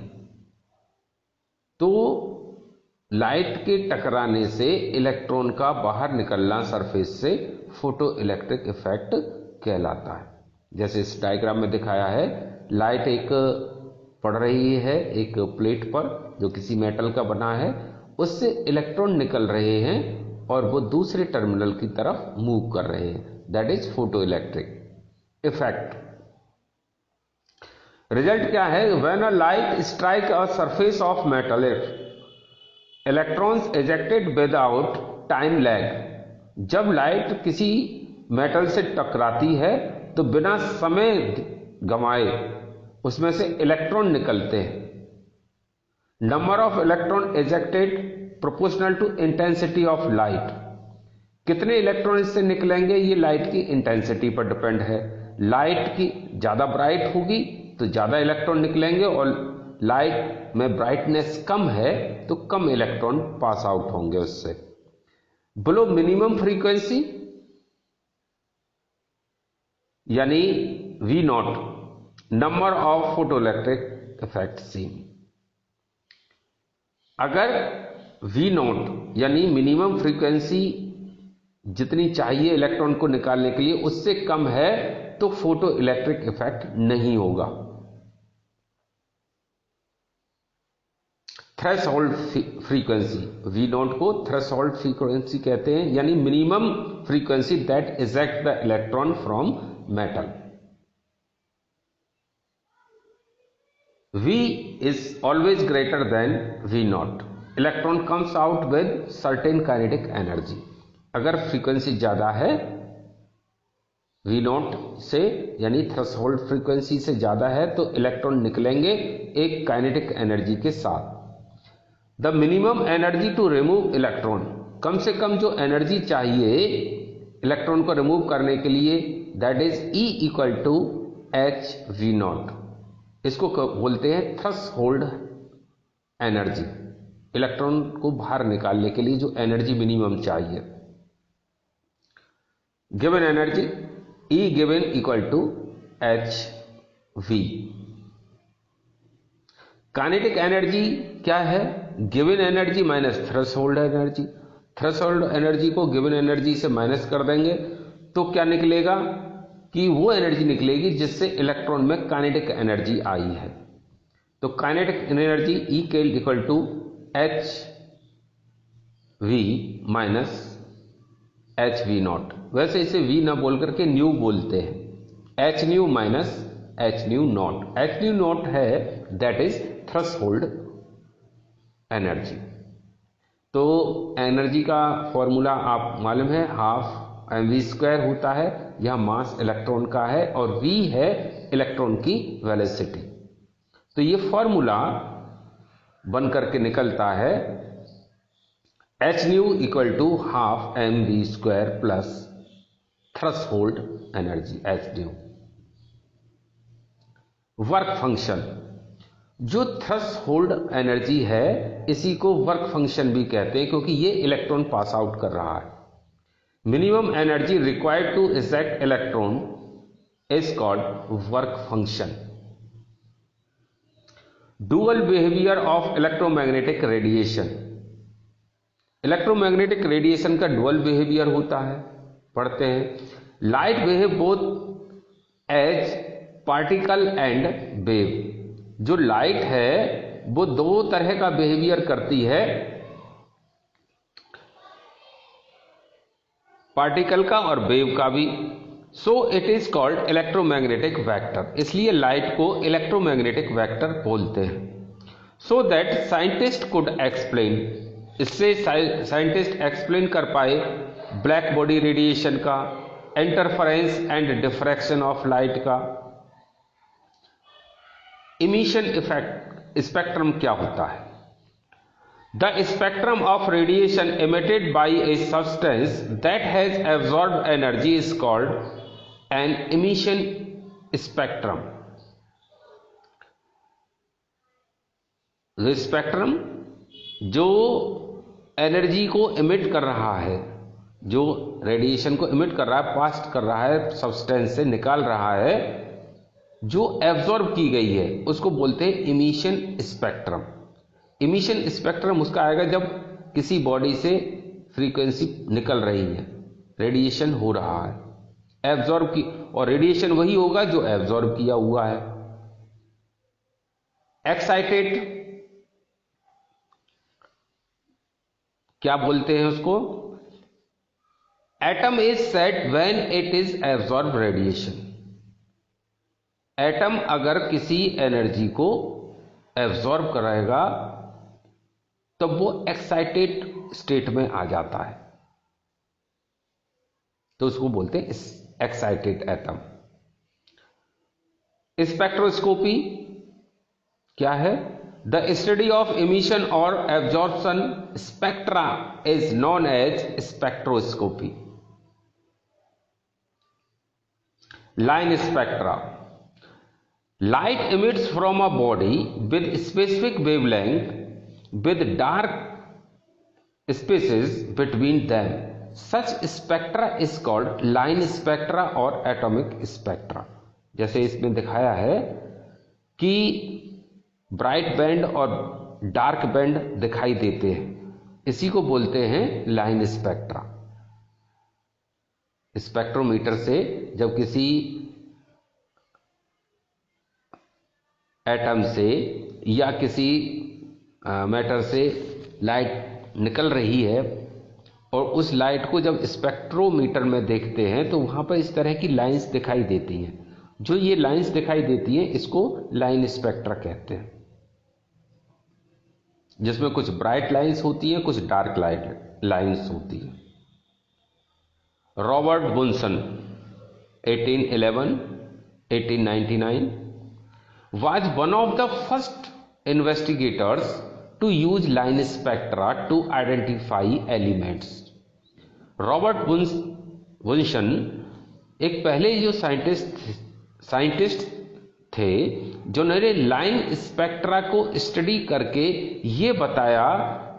तो लाइट के टकराने से इलेक्ट्रॉन का बाहर निकलना सरफेस से फोटोइलेक्ट्रिक इफेक्ट कहलाता है। जैसे इस डायग्राम में दिखाया है, लाइट एक पड़ रही है एक प्लेट पर जो किसी मेटल का बना है, उससे इलेक्ट्रॉन निकल रहे हैं और वो दूसरे टर्मिनल की तरफ मूव कर रहे हैं। That is photo electric effect. Result क्या है, when a light strike a surface of metal electrons ejected without time lag. जब लाइट किसी मेटल से टकराती है तो बिना समय गंवाए उसमें से इलेक्ट्रॉन निकलते हैं। Number of electron ejected proportional to intensity of light. कितने इलेक्ट्रॉन इससे निकलेंगे ये लाइट की इंटेंसिटी पर डिपेंड है। लाइट की ज्यादा ब्राइट होगी तो ज्यादा इलेक्ट्रॉन निकलेंगे और लाइट में ब्राइटनेस कम है तो कम इलेक्ट्रॉन पास आउट होंगे उससे। बिलो मिनिमम फ्रीक्वेंसी यानी v naught, number of photoelectric effect seen. अगर वी नॉट यानी मिनिमम फ्रीक्वेंसी जितनी चाहिए इलेक्ट्रॉन को निकालने के लिए उससे कम है तो फोटो इलेक्ट्रिक इफेक्ट नहीं होगा। थ्रेशोल्ड फ्रीक्वेंसी, वी नॉट को थ्रेशोल्ड फ्रीक्वेंसी कहते हैं, यानी minimum frequency that eject the electron from metal. V is always greater than V naught. Electron comes out with certain kinetic energy. अगर फ्रीक्वेंसी ज्यादा है V naught से यानी थ्रेशोल्ड फ्रीक्वेंसी से ज्यादा है तो इलेक्ट्रॉन निकलेंगे एक काइनेटिक एनर्जी के साथ। The minimum energy to remove electron, कम से कम जो एनर्जी चाहिए इलेक्ट्रॉन को रिमूव करने के लिए that is E equal to h v naught. इसको बोलते हैं थ्रेशोल्ड एनर्जी, इलेक्ट्रॉन को बाहर निकालने के लिए जो एनर्जी मिनिमम चाहिए। Given energy E given equal to h v. Kinetic energy क्या है, given energy minus threshold energy. Threshold energy को गिवन एनर्जी से माइनस कर देंगे तो क्या निकलेगा कि वो एनर्जी निकलेगी जिससे इलेक्ट्रॉन में काइनेटिक एनर्जी आई है। तो काइनेटिक एनर्जी E के equal to h v minus h v naught. वैसे इसे वी ना बोल करके न्यू बोलते हैं, h nu minus h nu naught. H nu naught है दैट इज थ्रेशोल्ड एनर्जी। तो एनर्जी का फॉर्मूला आप मालूम है, हाफ mv² होता है। यह मास इलेक्ट्रॉन का है और v है इलेक्ट्रॉन की वेलोसिटी। तो ये फॉर्मूला बन करके निकलता है h nu equal to half mv² plus threshold energy h nu. Work function, जो थ्रेशोल्ड एनर्जी है इसी को वर्क फंक्शन भी कहते हैं क्योंकि ये इलेक्ट्रॉन पास आउट कर रहा है। Minimum energy required to eject electron is called work function. Dual behaviour of electromagnetic radiation, electromagnetic radiation का डुअल बिहेवियर होता है, पढ़ते हैं। Light behave both as particle and wave. जो लाइट है वो दो तरह का बिहेवियर करती है, पार्टिकल का और वेव का भी। So it is called electromagnetic vector, इसलिए लाइट को इलेक्ट्रोमैग्नेटिक वेक्टर बोलते हैं। So that scientist could explain, इससे साइंटिस्ट एक्सप्लेन कर पाए ब्लैक बॉडी रेडिएशन का, interference and diffraction of light का। इमिशन इफेक्ट, स्पेक्ट्रम क्या होता है। The spectrum of radiation emitted by a substance that has absorbed energy is called an emission spectrum. The spectrum जो एनर्जी को इमिट कर रहा है, जो रेडिएशन को इमिट कर रहा है, पास कर रहा है, सब्सटेंस से निकाल रहा है, जो एब्जॉर्ब की गई है उसको बोलते हैं इमिशन स्पेक्ट्रम। इमिशन स्पेक्ट्रम उसका आएगा जब किसी बॉडी से फ्रीक्वेंसी निकल रही है, रेडिएशन हो रहा है, एब्जॉर्ब की, और रेडिएशन वही होगा जो एब्जॉर्ब किया हुआ है। एक्साइटेड क्या बोलते हैं उसको, atom is set when it is absorb radiation. Atom अगर किसी एनर्जी को एब्जॉर्ब कराएगा तब वो एक्साइटेड स्टेट में आ जाता है, तो उसको बोलते हैं एक्साइटेड एटम। स्पेक्ट्रोस्कोपी क्या है? द स्टडी ऑफ इमिशन और absorption spectra is known as spectroscopy. Line spectra, light emits from a body with specific wavelength with dark spaces between them. Such spectra is called line spectra और atomic spectra। जैसे इसमें दिखाया है कि ब्राइट बैंड और डार्क बैंड दिखाई देते हैं, इसी को बोलते हैं लाइन स्पेक्ट्रा। स्पेक्ट्रोमीटर से जब किसी एटम से या किसी मैटर से लाइट निकल रही है और उस लाइट को जब स्पेक्ट्रोमीटर में देखते हैं तो वहां पर इस तरह की लाइंस दिखाई देती हैं। जो ये लाइंस दिखाई देती हैं इसको लाइन स्पेक्ट्रा कहते हैं, जिसमें कुछ ब्राइट लाइंस होती हैं, कुछ डार्क लाइंस होती हैं। Robert Bunsen 1811-1899 was one of the first investigators to use line spectra to identify elements। Robert Bunsen एक पहले जो साइंटिस्ट थे जिन्होंने लाइन स्पेक्ट्रा को स्टडी करके ये बताया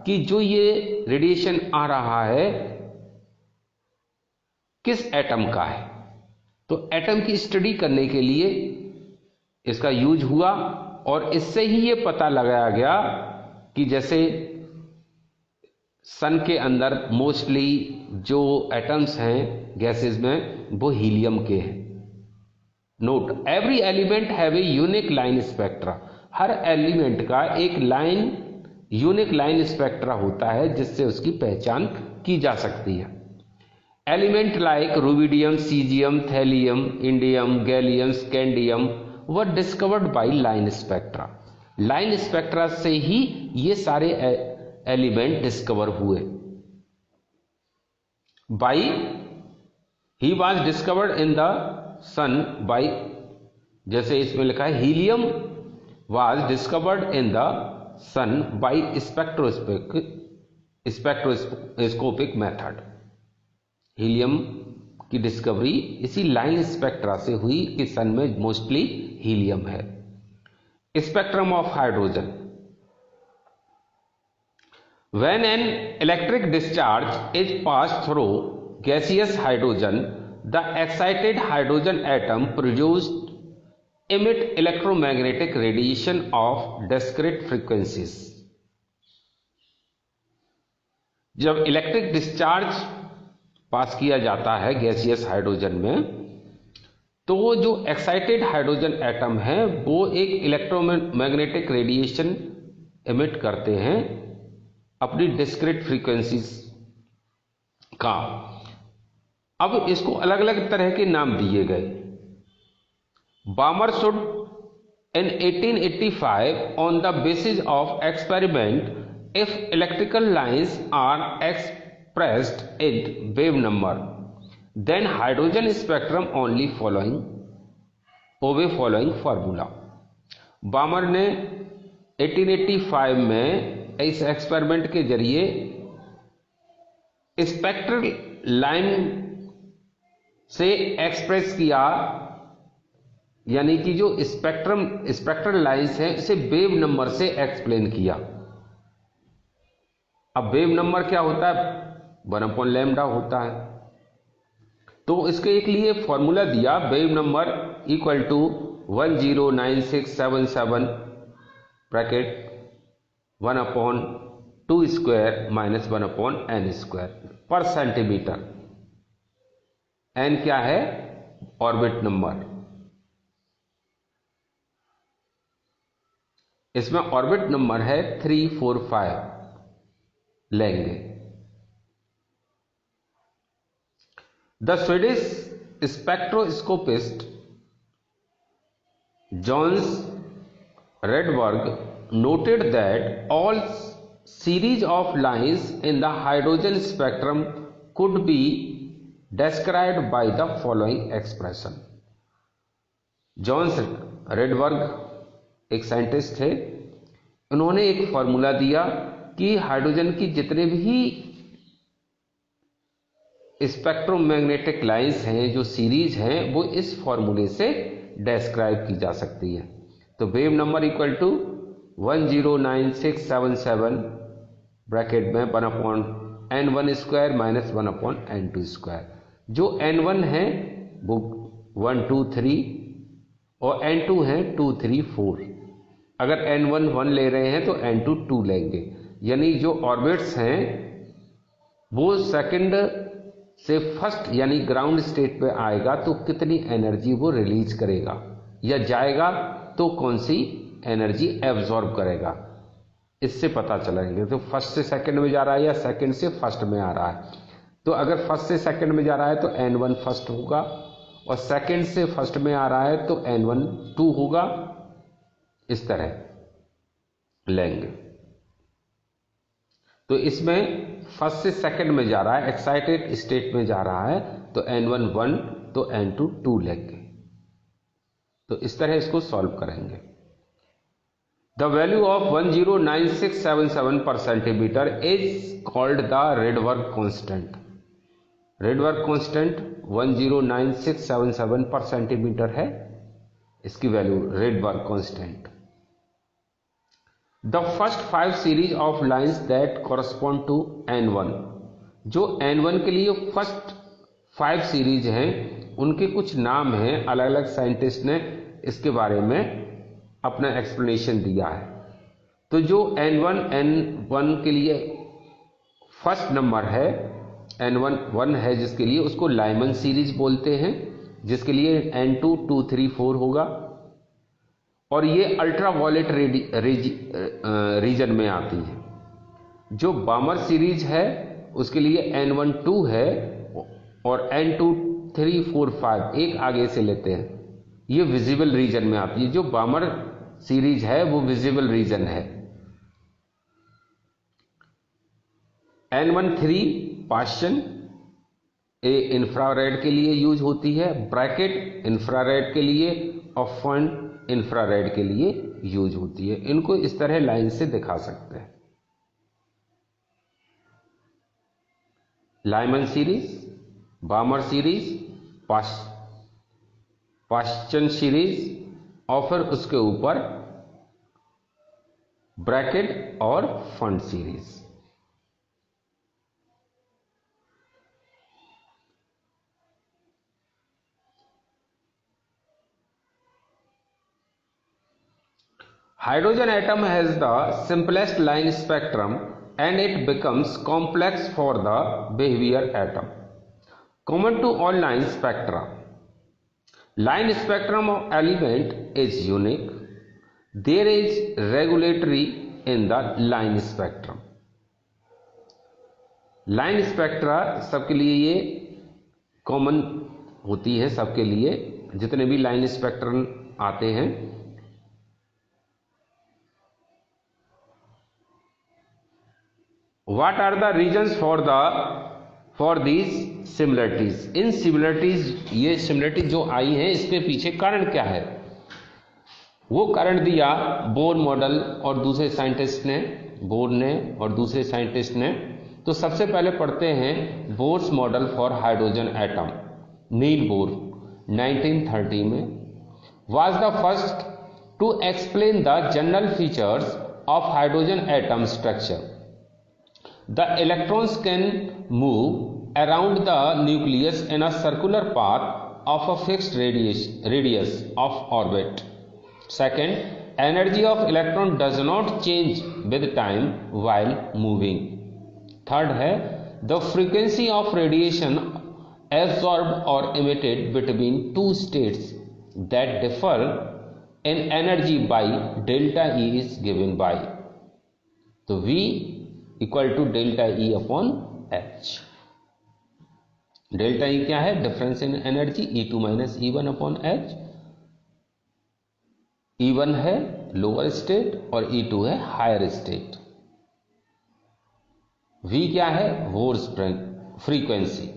कि जो ये रेडिएशन आ रहा है किस एटम का है। तो एटम की स्टडी करने के लिए इसका यूज हुआ और इससे ही ये पता लगाया गया कि जैसे सन के अंदर मोस्टली जो एटम्स हैं गैसेस में वो हीलियम के हैं। Note, every element have a unique line spectra. Her element का एक यूनिक लाइन स्पेक्ट्रा होता है जिससे उसकी पहचान की जा सकती है। Element like rubidium, caesium, thallium, indium, gallium, scandium were discovered by line spectra। Line spectra से ही ये सारे एलिमेंट डिस्कवर हुए। By he was discovered in the sun by, जैसे इसमें लिखा है helium was discovered in the sun by spectroscopic method. Helium की डिस्कवरी इसी लाइन स्पेक्ट्रा से हुई कि सन में मोस्टली हीलियम है। Spectrum of hydrogen, when an electric discharge is pass through gaseous hydrogen the excited hydrogen atom produced emit electromagnetic radiation of discrete frequencies। जब इलेक्ट्रिक डिस्चार्ज पास किया जाता है गैसियस हाइड्रोजन में, तो वो जो एक्साइटेड हाइड्रोजन एटम है वो एक इलेक्ट्रोमैग्नेटिक रेडिएशन एमिट करते हैं अपनी डिस्क्रीट फ्रीक्वेंसीज का। अब इसको अलग अलग तरह के नाम दिए गए। बामरशुड in 1885 on the basis of experiment if electrical lines are expressed in wave number then hydrogen spectrum only following formula। बामर ने 1885 में इस एक्सपेरिमेंट के जरिए स्पेक्ट्रल लाइन से एक्सप्रेस किया, यानी कि जो स्पेक्ट्रल लाइंस है इसे वेव नंबर से एक्सप्लेन किया। अब वेव नंबर क्या होता है? 1/λ होता है। तो इसके एक लिए फॉर्मूला दिया, wave number equal to 109677 bracket 1/2 square minus 1/n² per centimetre. n क्या है? Orbit number. इसमें ऑर्बिट नंबर है 345 लेंगे। The Swedish spectroscopist Jonas Rydberg noted that all series of lines in the hydrogen spectrum could be described by the following expression. Johns Rydberg एक साइंटिस्ट थे, उन्होंने एक फॉर्मूला दिया कि हाइड्रोजन की जितने भी स्पेक्ट्रोमैग्नेटिक लाइंस हैं, जो सीरीज हैं, वो इस फॉर्मूले से डिस्क्राइब की जा सकती है। तो wave number equal to 109677 bracket में 1/n1 square minus 1/n2 square. जो n1 है वो 1 2 3 और n2 है 2 3 4। अगर n1 1 ले रहे हैं तो n2 2 लेंगे, यानी जो ऑर्बिट्स हैं वो सेकंड से फर्स्ट यानी ग्राउंड स्टेट पे आएगा तो कितनी एनर्जी वो रिलीज करेगा, या जाएगा तो कौन सी एनर्जी एब्जॉर्ब करेगा, इससे पता चलेंगे। तो फर्स्ट से सेकंड में जा रहा है या सेकंड से फर्स्ट में आ रहा है। तो अगर फर्स्ट से सेकंड में जा रहा है तो n1 फर्स्ट होगा, और सेकंड से फर्स्ट में आ रहा है तो n1 2 होगा। इस तरह लेंगे। तो इसमें फर्स्ट से सेकंड में जा रहा है, एक्साइटेड स्टेट में जा रहा है, तो n1 1 तो n2 2 लेंगे। तो इस तरह इसको सॉल्व करेंगे। The value of 109677 per centimetre is called the Rydberg constant. Rydberg constant 109677 per centimetre है, इसकी value Rydberg constant. The first 5 series of lines that correspond to n1, जो n1 के लिए फर्स्ट 5 सीरीज हैं उनके कुछ नाम हैं, अलग अलग साइंटिस्ट ने इसके बारे में अपना एक्सप्लेनेशन दिया है। तो जो n1 के लिए फर्स्ट नंबर है, n1 1 है जिसके लिए, उसको लाइमन सीरीज बोलते हैं, जिसके लिए n2 2 3 4 होगा। और ये अल्ट्रावायलेट रीजन में आती है। जो बामर सीरीज है उसके लिए n1 2 है और n2 3 4 5 एक आगे से लेते हैं, ये विजिबल रीजन में आती है। जो बामर सीरीज है वो विजिबल रीजन है। n1 3 पाश्चन इंफ्रारेड के लिए यूज होती है, ब्रैकेट इंफ्रारेड के लिए और फन इंफ्रारेड के लिए यूज होती है। इनको इस तरह लाइन से दिखा सकते हैं। लाइमन सीरीज, बामर सीरीज, पाश्चन सीरीज और फिर उसके ऊपर ब्रैकेट और fund series. Hydrogen atom has the simplest line spectrum and it becomes complex for the behavior atom. Common to all line spectra. Line spectrum of element is unique. There is regulatory in the line spectrum. Line spectra सबके लिए ये कॉमन होती है, सबके लिए जितने भी लाइन स्पेक्ट्रम आते हैं। What are the reasons for these similarities? In similarities, ये similarities जो आई हैं इसके पीछे कारण क्या है? वो कारण दिया बोर मॉडल और दूसरे साइंटिस्ट ने, बोर ने और दूसरे साइंटिस्ट ने। तो सबसे पहले पढ़ते हैं Bohr's model for hydrogen atom. Niels Bohr 1930 में was the first to explain the general features of hydrogen atom structure. The electrons can move around the nucleus in a circular path of a fixed radius of orbit. Second, energy of electron does not change with time while moving. Third है the frequency of radiation absorbed or emitted between two states that differ in energy by delta E is given by, तो V equal to delta E upon h. Delta E क्या है? Difference in energy, E2 minus E1 upon H। E1 है लोअर स्टेट और E2 है हायर स्टेट। V क्या है? Verse frequency.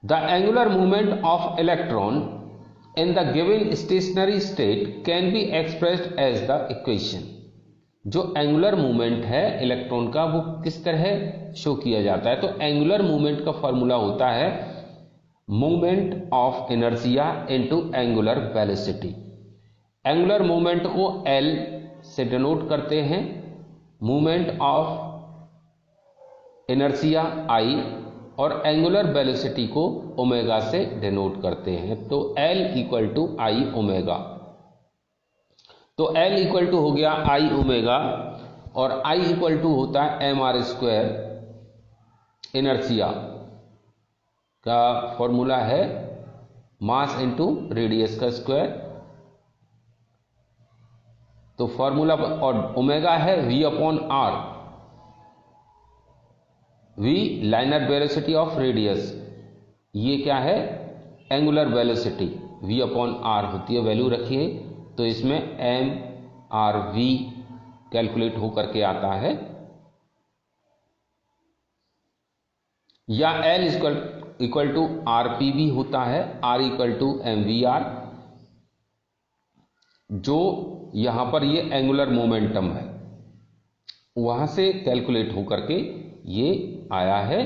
The angular movement of electron in the given stationary state can be expressed as the equation। जो एंगुलर मूवमेंट है इलेक्ट्रॉन का वो किस तरह शो किया जाता है? तो एंगुलर मूवमेंट का फॉर्मूला होता है movement of inertia into angular velocity. Angular movement को L से डिनोट करते हैं, मूवमेंट ऑफ इनर्शिया I, और एंगुलर वेलोसिटी को ओमेगा से डिनोट करते हैं। तो L equal to I omega. तो L इक्वल टू हो गया आई ओमेगा और I इक्वल टू होता है mr स्क्वायर। इनर्शिया का फॉर्मूला है मास इनटू रेडियस का स्क्वायर। तो फॉर्मूला और ओमेगा है V upon R। V liner velocity of radius, ये क्या है? Angular velocity V upon R होती है, वैल्यू रखिए। तो इसमें mRV कैलकुलेट होकर के आता है, या L इक्वल टू RP भी होता है, R इक्वल टू mVR, जो यहां पर ये एंगुलर मोमेंटम है वहां से कैलकुलेट होकर के ये आया है।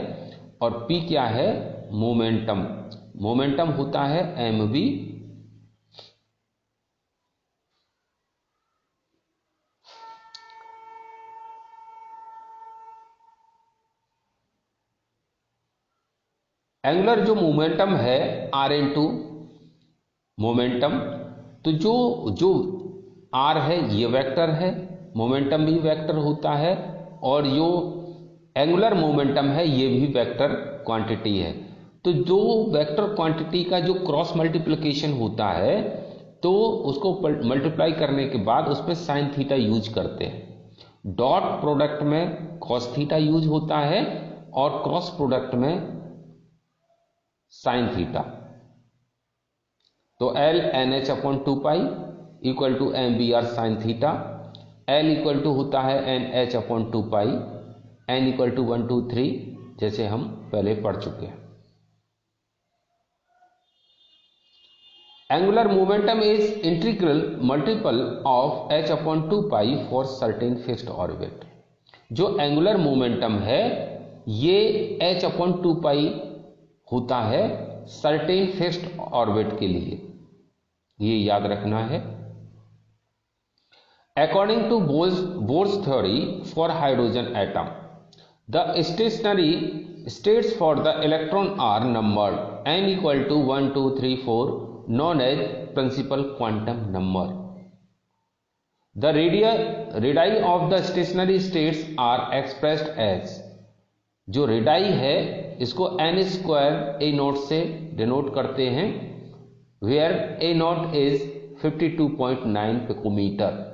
और P क्या है? मोमेंटम। मोमेंटम होता है mv। एंगुलर जो मोमेंटम है R इंटू मोमेंटम। तो जो R है ये वेक्टर है, मोमेंटम भी वेक्टर होता है, और जो एंगुलर मोमेंटम है ये भी वेक्टर क्वांटिटी है। तो जो वेक्टर क्वांटिटी का जो क्रॉस मल्टीप्लिकेशन होता है तो उसको मल्टीप्लाई करने के बाद उस पर साइन थीटा यूज करते हैं। डॉट प्रोडक्ट में कॉस थीटा यूज होता है और क्रॉस प्रोडक्ट में साइन थीटा। तो L NH upon 2 pi equal to MBR sine theta. L equal to होता है NH upon 2 pi, N equal to 1 2 3, जैसे हम पहले पढ़ चुके हैं। Angular momentum is integral multiple of H upon 2 pi for certain fixed orbit. जो एंगुलर मोमेंटम है ये H अपॉन 2 पाई होता है सर्टेन फिक्स्ड ऑर्बिट के लिए, ये याद रखना है। According to Bohr's theory for hydrogen atom, the stationary states for the electron are numbered n equal to 1 2 3 4, known as principal quantum number. The radii of the stationary states are expressed as, जो रेडाई है इसको n स्क्वायर a नॉट से डिनोट करते हैं, where a nought is 52.9 picometre.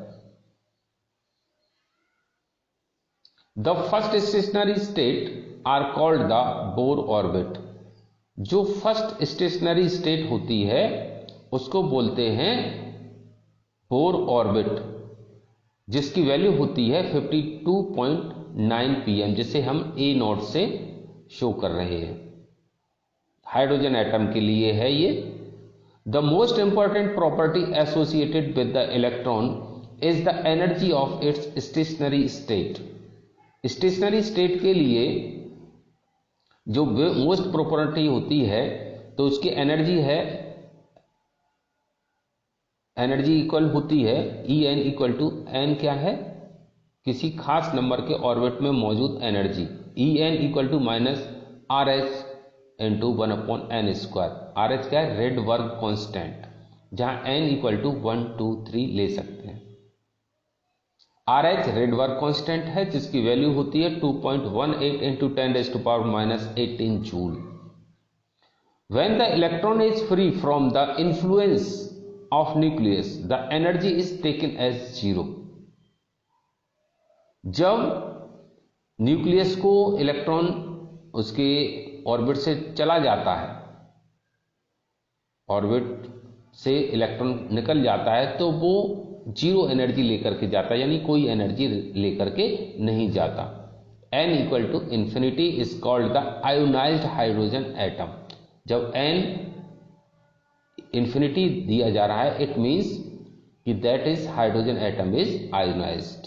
The first stationary state are called the Bohr orbit। जो फर्स्ट स्टेशनरी स्टेट होती है उसको बोलते हैं बोर ऑर्बिट, जिसकी वैल्यू होती है 52.9 pm, जिसे हम a नॉट से शो कर रहे हैं। हाइड्रोजन एटम के लिए है ये। The most important property associated with the electron is the energy of its stationery state. Stationery state के लिए जो मोस्ट प्रॉपर्टी होती है तो उसकी एनर्जी है, एनर्जी इक्वल होती है En इक्वल टू n क्या है? किसी खास नंबर के ऑर्बिट में मौजूद energy. En equal to minus RH into 1 upon n square. RH क्या है? रेड वर्ग कॉन्स्टेंट, जहां n इक्वल टू 1 2 3 ले सकते हैं। RH रेड वर्क कांस्टेंट है जिसकी वैल्यू होती है 2.18 into 10⁻⁻18 joule. When the electron is free from the influence of nucleus, the energy is taken as 0। जब न्यूक्लियस को इलेक्ट्रॉन उसके ऑर्बिट से चला जाता है, ऑर्बिट से इलेक्ट्रॉन निकल जाता है, तो वो जीरो एनर्जी लेकर के जाता है, यानी कोई एनर्जी लेकर के नहीं जाता। n equal to infinity is called the ionised hydrogen atom. जब n इंफिनिटी दिया जा रहा है, इट मीन्स कि that is hydrogen atom is ionised.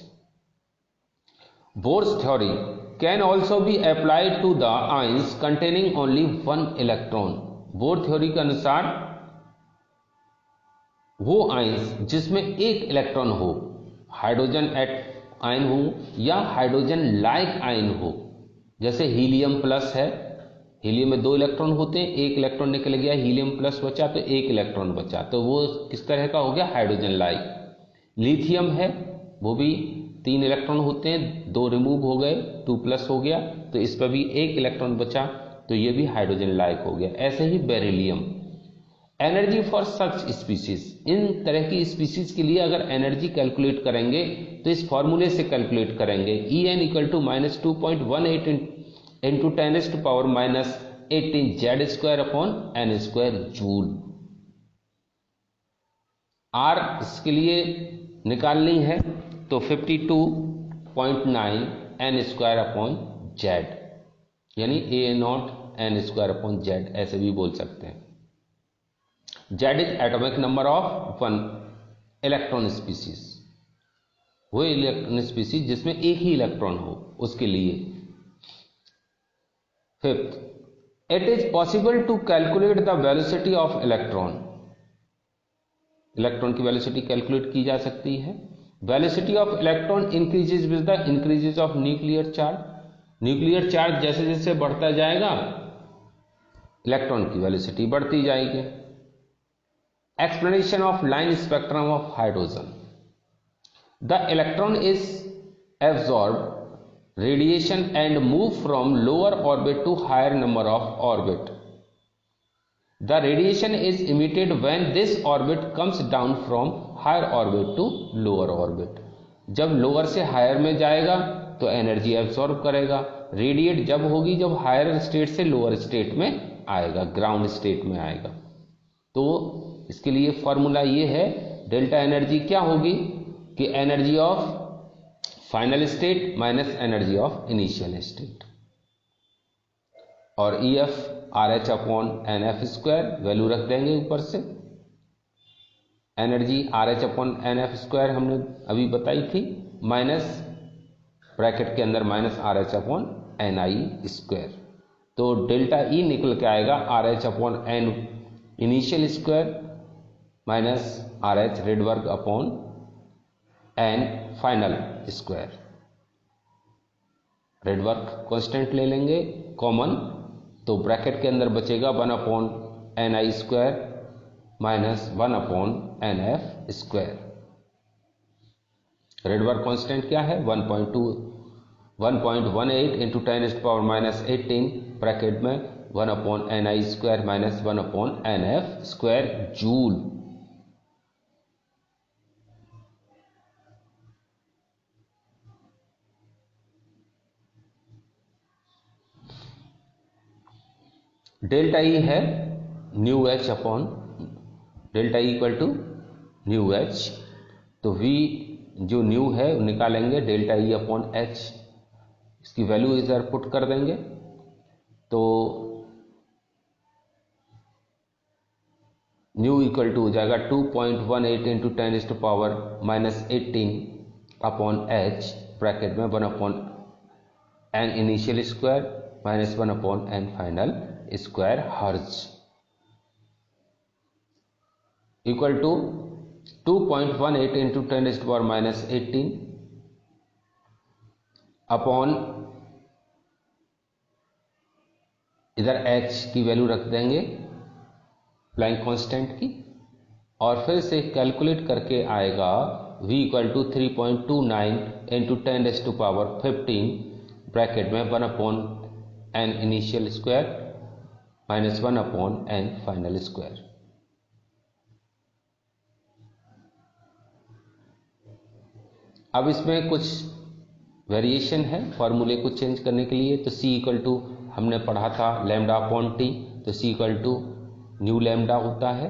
Bohr's theory can also be applied to the ions containing only one electron. Bohr theory के अनुसार वो आयंस जिसमें एक इलेक्ट्रॉन हो, हाइड्रोजन आयन हो या हाइड्रोजन लाइक आयन हो, जैसे हीलियम प्लस है, हीलियम में 2 इलेक्ट्रॉन होते हैं, एक इलेक्ट्रॉन निकल गया, हीलियम प्लस बचा तो एक इलेक्ट्रॉन बचा, तो वो किस तरह का हो गया, हाइड्रोजन लाइक। लिथियम है, वो भी 3 इलेक्ट्रॉन होते हैं, 2 रिमूव हो गए, 2 प्लस हो गया, तो इस पर भी एक इलेक्ट्रॉन बचा, तो ये भी हाइड्रोजन लाइक हो गया। ऐसे ही beryllium. Energy for such species, इन तरह की स्पीसीज के लिए अगर एनर्जी कैलकुलेट करेंगे तो इस फॉर्मूले से कैलकुलेट करेंगे, En equal to -2.18 into 10⁻⁻18 Z²/n² joule. R इसके लिए निकालनी है तो 52.9 n²/z, यानी A0 n²/z ऐसे भी बोल सकते हैं। Z is atomic number of one electron species, वो इलेक्ट्रॉन स्पीसीज जिसमें एक ही इलेक्ट्रॉन हो उसके लिए। Fifth, it is possible to calculate the velocity of electron. Electron की वेलोसिटी कैलकुलेट की जा सकती है। Velocity of electron increases with the increases of nuclear charge. Nuclear charge जैसे जैसे बढ़ता जाएगा इलेक्ट्रॉन की वेलोसिटी बढ़ती जाएगी। Explanation of line spectrum of hydrogen. The electron is absorbed radiation and move from lower orbit to higher number of orbit. The radiation is emitted when this orbit comes down from higher orbit to lower orbit. जब लोअर से हायर में जाएगा तो एनर्जी एब्सॉर्ब करेगा। रेडिएट जब होगी जब हायर स्टेट से लोअर स्टेट में आएगा, ग्राउंड स्टेट में आएगा। तो इसके लिए फॉर्मूला ये है, डेल्टा एनर्जी क्या होगी कि energy of final state minus energy of initial state, और EF RH/NF² वैल्यू रख देंगे ऊपर से। एनर्जी RH/NF² हमने अभी बताई थी, माइनस ब्रैकेट के अंदर माइनस RH/NI², तो डेल्टा E निकल के आएगा RH/N initial square minus RH Rydberg final square. Rydberg constant ले लेंगे कॉमन, तो ब्रैकेट के अंदर बचेगा 1/NI² माइनस 1/NF²। रेड वर्ग कांस्टेंट क्या है, 1.18 इंटू 10⁻⁻18 ब्रैकेट में 1/NI² minus 1/NF² joule. Delta E है nu H upon delta E equal to nu H, तो V जो न्यू है निकालेंगे डेल्टा E अपॉन H, इसकी वैल्यू इधर पुट कर देंगे तो न्यू इक्वल टू हो जाएगा 2.18 इंटू 10⁻⁻18 अपॉन H ब्रैकेट में 1/N initial square minus 1/N final square हर्ज इक्वल टू 2.18 इंटू 10⁻⁻18 अपॉन इधर H की वैल्यू रख देंगे प्लैंक कांस्टेंट की, और फिर से कैलकुलेट करके आएगा V equal to 3.29 into 10⁻15 bracket में 1/N initial square minus 1/N final square. अब इसमें कुछ वेरिएशन है फॉर्मूले को चेंज करने के लिए। तो C इक्वल टू हमने पढ़ा था लैम्डा अपॉन टी, तो C equal to nu lambda होता है